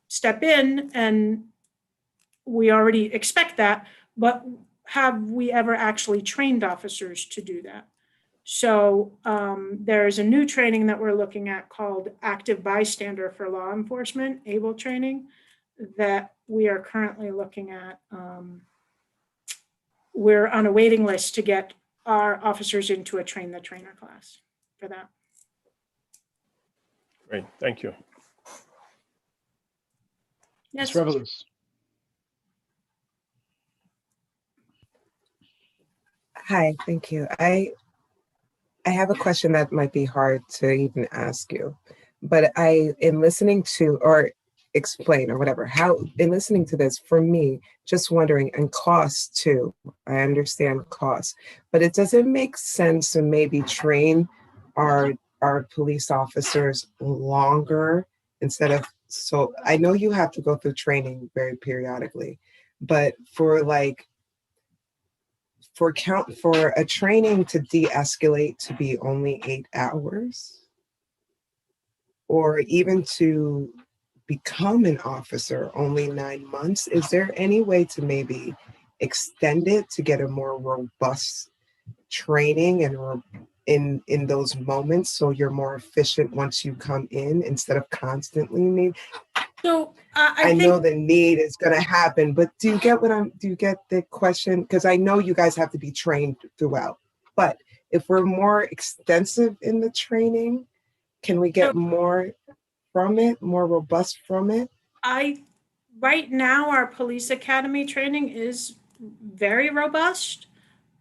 step in, and we already expect that, but have we ever actually trained officers to do that? So there's a new training that we're looking at called Active Bystander for Law Enforcement, ABLE training, that we are currently looking at. We're on a waiting list to get our officers into a train the trainer class for that. Great, thank you. Yes. Ms. Revelous. Hi, thank you. I have a question that might be hard to even ask you, but in listening to, or explain or whatever, in listening to this, for me, just wondering, and cost too, I understand cost, but it doesn't make sense to maybe train our police officers longer instead of, so I know you have to go through training very periodically, but for a training to de-escalate to be only 8 hours, or even to become an officer only 9 months, is there any way to maybe extend it to get a more robust training and in those moments so you're more efficient once you come in instead of constantly need? So I know the need is going to happen, but do you get the question? Because I know you guys have to be trained throughout, but if we're more extensive in the training, can we get more from it, more robust from it? Right now, our police academy training is very robust.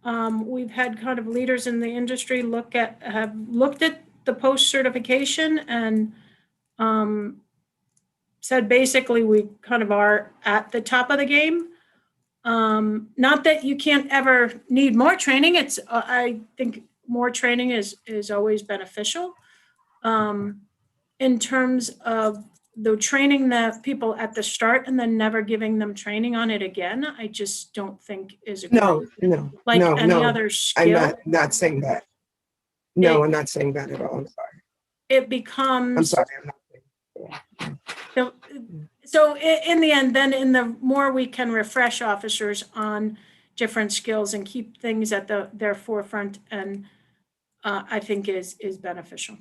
We've had kind of leaders in the industry have looked at the post certification and said basically we kind of are at the top of the game. Not that you can't ever need more training. I think more training is always beneficial. In terms of the training that people at the start and then never giving them training on it again, I just don't think is a No, any other skill. I'm not saying that. No, I'm not saying that at all. I'm sorry. It becomes. I'm sorry. I'm not saying that. So in the end, then in the more we can refresh officers on different skills and keep things at their forefront, and I think is beneficial.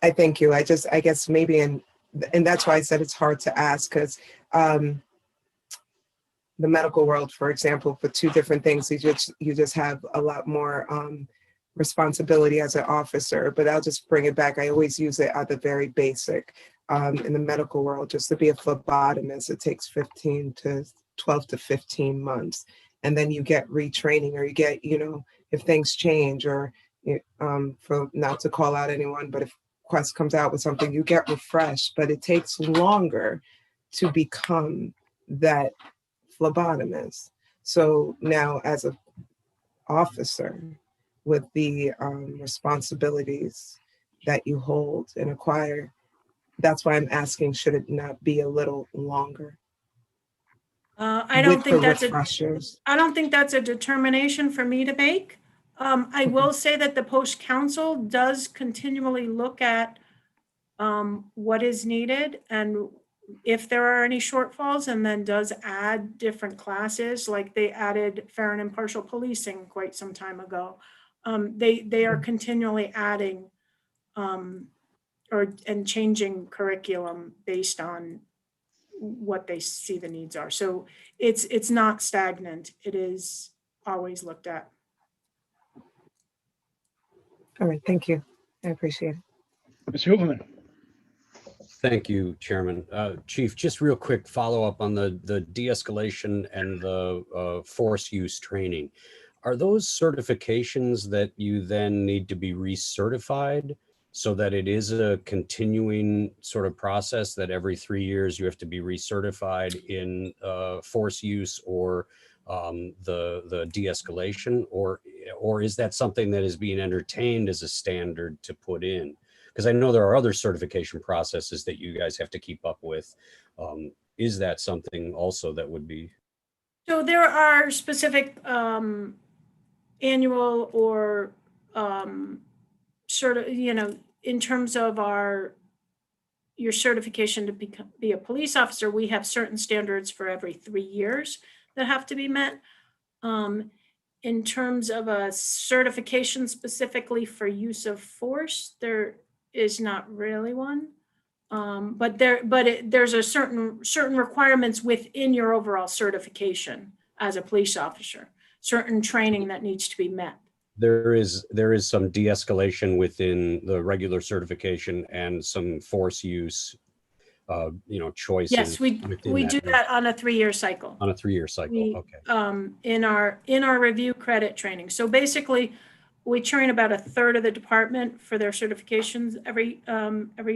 I thank you. I guess maybe, and that's why I said it's hard to ask, because the medical world, for example, for 2 different things, you just have a lot more responsibility as an officer. But I'll just bring it back. I always use it at the very basic. In the medical world, just to be a phlebotomist, it takes 12 to 15 months, and then you get retraining, or you get, if things change, or for not to call out anyone, but if Quest comes out with something, you get refreshed, but it takes longer to become that phlebotomist. So now, as an officer, with the responsibilities that you hold and acquire, that's why I'm asking, should it not be a little longer? I don't think that's a determination for me to make. I will say that the post council does continually look at what is needed and if there are any shortfalls, and then does add different classes, like they added fair and impartial policing quite some time ago. They are continually adding and changing curriculum based on what they see the needs are. So it's not stagnant. It is always looked at. All right, thank you. I appreciate it. Mr. Hooverman. Thank you, Chairman. Chief, just real quick follow-up on the de-escalation and the force use training. Are those certifications that you then need to be recertified so that it is a continuing sort of process that every 3 years you have to be recertified in force use or the de-escalation, or is that something that is being entertained as a standard to put in? Because I know there are other certification processes that you guys have to keep up with. Is that something also that would be? So there are specific annual or sort of, in terms of your certification to be a police officer, we have certain standards for every 3 years that have to be met. In terms of a certification specifically for use of force, there is not really one. But there's a certain requirements within your overall certification as a police officer, certain training that needs to be met. There is some de-escalation within the regular certification and some force use, choices. Yes, we do that on a 3-year cycle. On a 3-year cycle, okay. In our review credit training. So basically, we train about a third of the department for their certifications every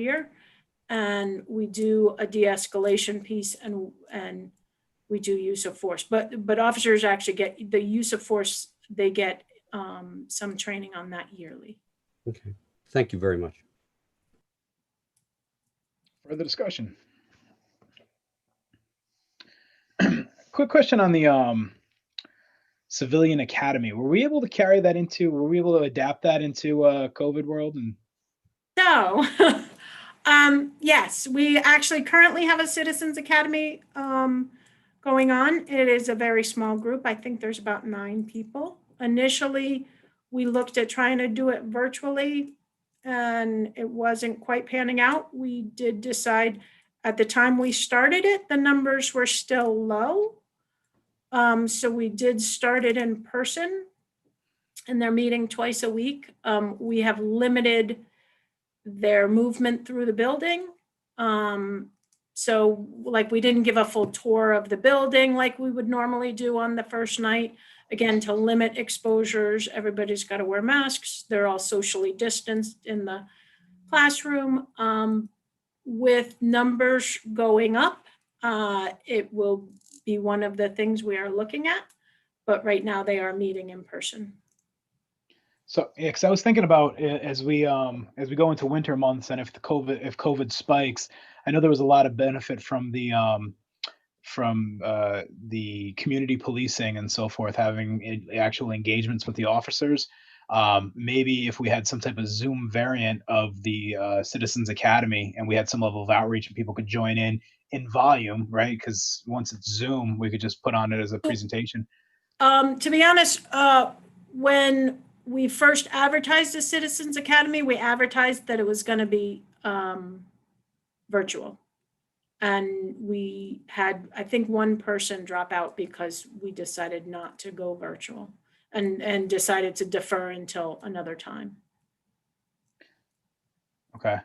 year, and we do a de-escalation piece, and we do use of force. But officers actually get the use of force. They get some training on that yearly. Okay, thank you very much. Further discussion. Quick question on the civilian academy. Were we able to adapt that into COVID world? And So, yes, we actually currently have a Citizens Academy going on. It is a very small group. I think there's about 9 people. Initially, we looked at trying to do it virtually, and it wasn't quite panning out. We did decide at the time we started it, the numbers were still low. So we did start it in person, and they're meeting twice a week. We have limited their movement through the building. So like we didn't give a full tour of the building like we would normally do on the first night. Again, to limit exposures, everybody's got to wear masks. They're all socially distanced in the classroom. With numbers going up, it will be one of the things we are looking at, but right now they are meeting in person. so, yeah, because I was thinking about as we go into winter months, and if COVID spikes, I know there was a lot of benefit from the community policing and so forth, having actual engagements with the officers. Maybe if we had some type of Zoom variant of the Citizens Academy, and we had some level of outreach, and people could join in volume, right? Because once it's Zoom, we could just put on it as a presentation. To be honest, when we first advertised the Citizens Academy, we advertised that it was going to be virtual. And we had, I think, one person drop out because we decided not to go virtual, and decided to defer until another time. Okay.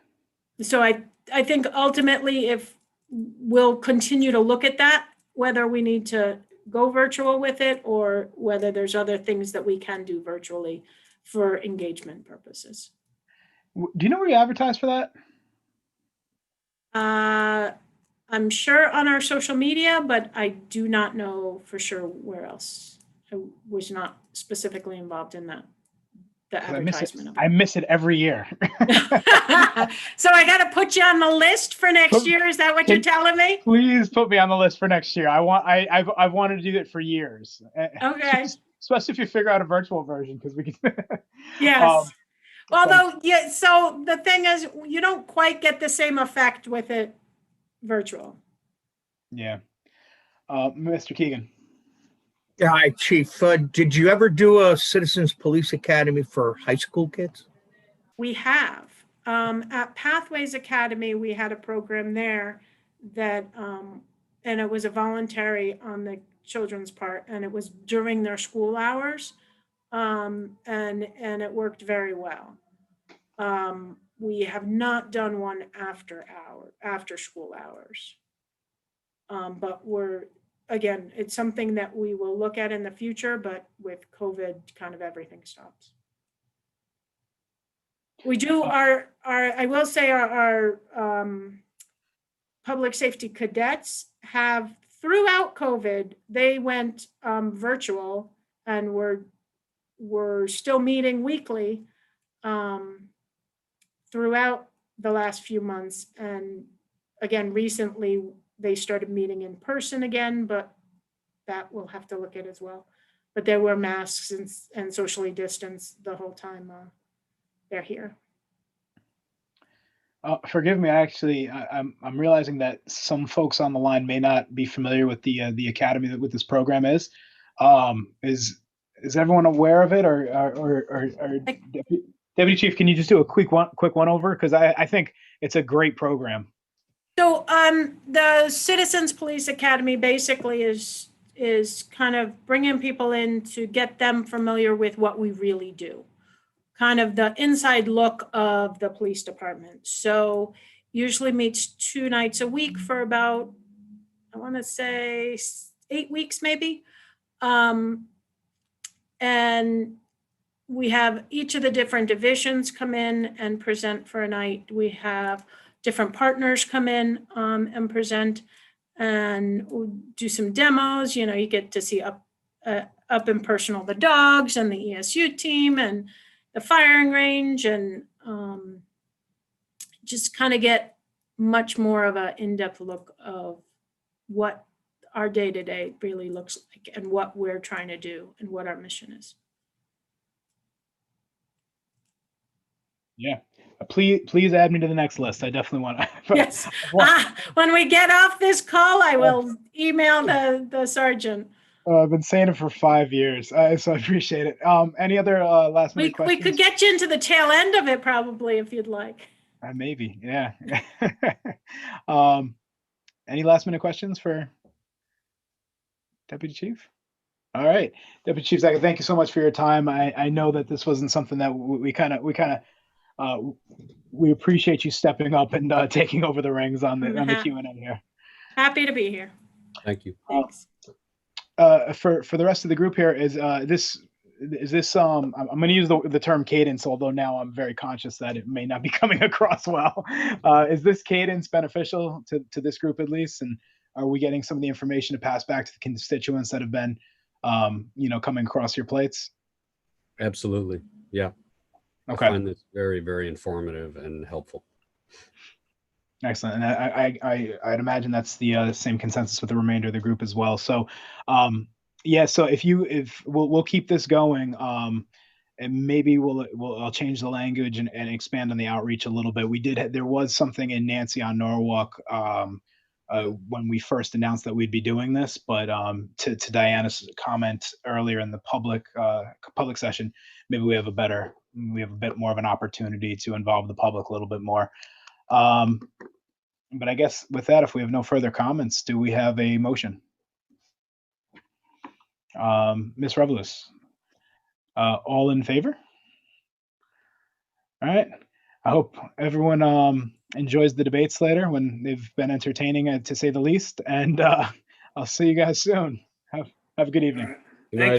So I think ultimately, if we'll continue to look at that, whether we need to go virtual with it or whether there's other things that we can do virtually for engagement purposes. Do you know where you advertise for that? I'm sure on our social media, but I do not know for sure where else. I was not specifically involved in that, the advertisement of it. I miss it every year. So I got to put you on the list for next year. Is that what you're telling me? Please put me on the list for next year. I've wanted to do that for years. Okay. Especially if you figure out a virtual version, because we can. Yes. Although, yeah. So the thing is, you don't quite get the same effect with it virtual. Yeah. Mr. Keegan. Yeah, hi, Chief. Did you ever do a Citizens Police Academy for high school kids? We have. At Pathways Academy, we had a program there that, and it was a voluntary on the children's part, and it was during their school hours, and it worked very well. We have not done one after school hours. But again, it's something that we will look at in the future, but with COVID, kind of everything stops. We do I will say our public safety cadets have throughout COVID, they went virtual and were still meeting weekly throughout the last few months. And again, recently they started meeting in person again, but that we'll have to look at as well. But there were masks and socially distanced the whole time they're here. Forgive me, I'm realizing that some folks on the line may not be familiar with the academy that what this program is. Is everyone aware of it, or Deputy Chief? Can you just do a quick one over, because I think it's a great program. So the Citizens Police Academy basically is kind of bringing people in to get them familiar with what we really do. Kind of the inside look of the police department. So usually meets 2 nights a week for about, I want to say 8 weeks maybe. And we have each of the different divisions come in and present for a night. We have different partners come in and present, and we'll do some demos. You know, you get to see up and personal the dogs and the ESU team and the firing range, and just kind of get much more of an in-depth look of what our day-to-day really looks like and what we're trying to do and what our mission is. Yeah, please add me to the next list. I definitely want to. Yes. When we get off this call, I will email the sergeant. I've been saying it for 5 years, so I appreciate it. Any other last minute questions? We could get you into the tail end of it probably if you'd like. Maybe, yeah. Any last minute questions for Deputy Chief? All right, Deputy Chief Zach, thank you so much for your time. I know that this wasn't something that we appreciate you stepping up and taking over the reins on the Q&A here. Happy to be here. Thank you. Thanks. For the rest of the group here, is this I'm going to use the term cadence, although now I'm very conscious that it may not be coming across well. Is this cadence beneficial to this group at least, and are we getting some of the information to pass back to the constituents that have been coming across your plates? Absolutely, yeah. Okay. I find this very, very informative and helpful. Excellent, and I'd imagine that's the same consensus with the remainder of the group as well. So, yeah. So if we'll keep this going, and maybe I'll change the language and expand on the outreach a little bit. There was something in Nancy on Norwalk when we first announced that we'd be doing this, but to Diana's comment earlier in the public session, maybe we have a bit more of an opportunity to involve the public a little bit more. But I guess with that, if we have no further comments, do we have a motion? Ms. Revelous, all in favor? All right. I hope everyone enjoys the debates later, when they've been entertaining, to say the least. And I'll see you guys soon. Have a good evening. Good night.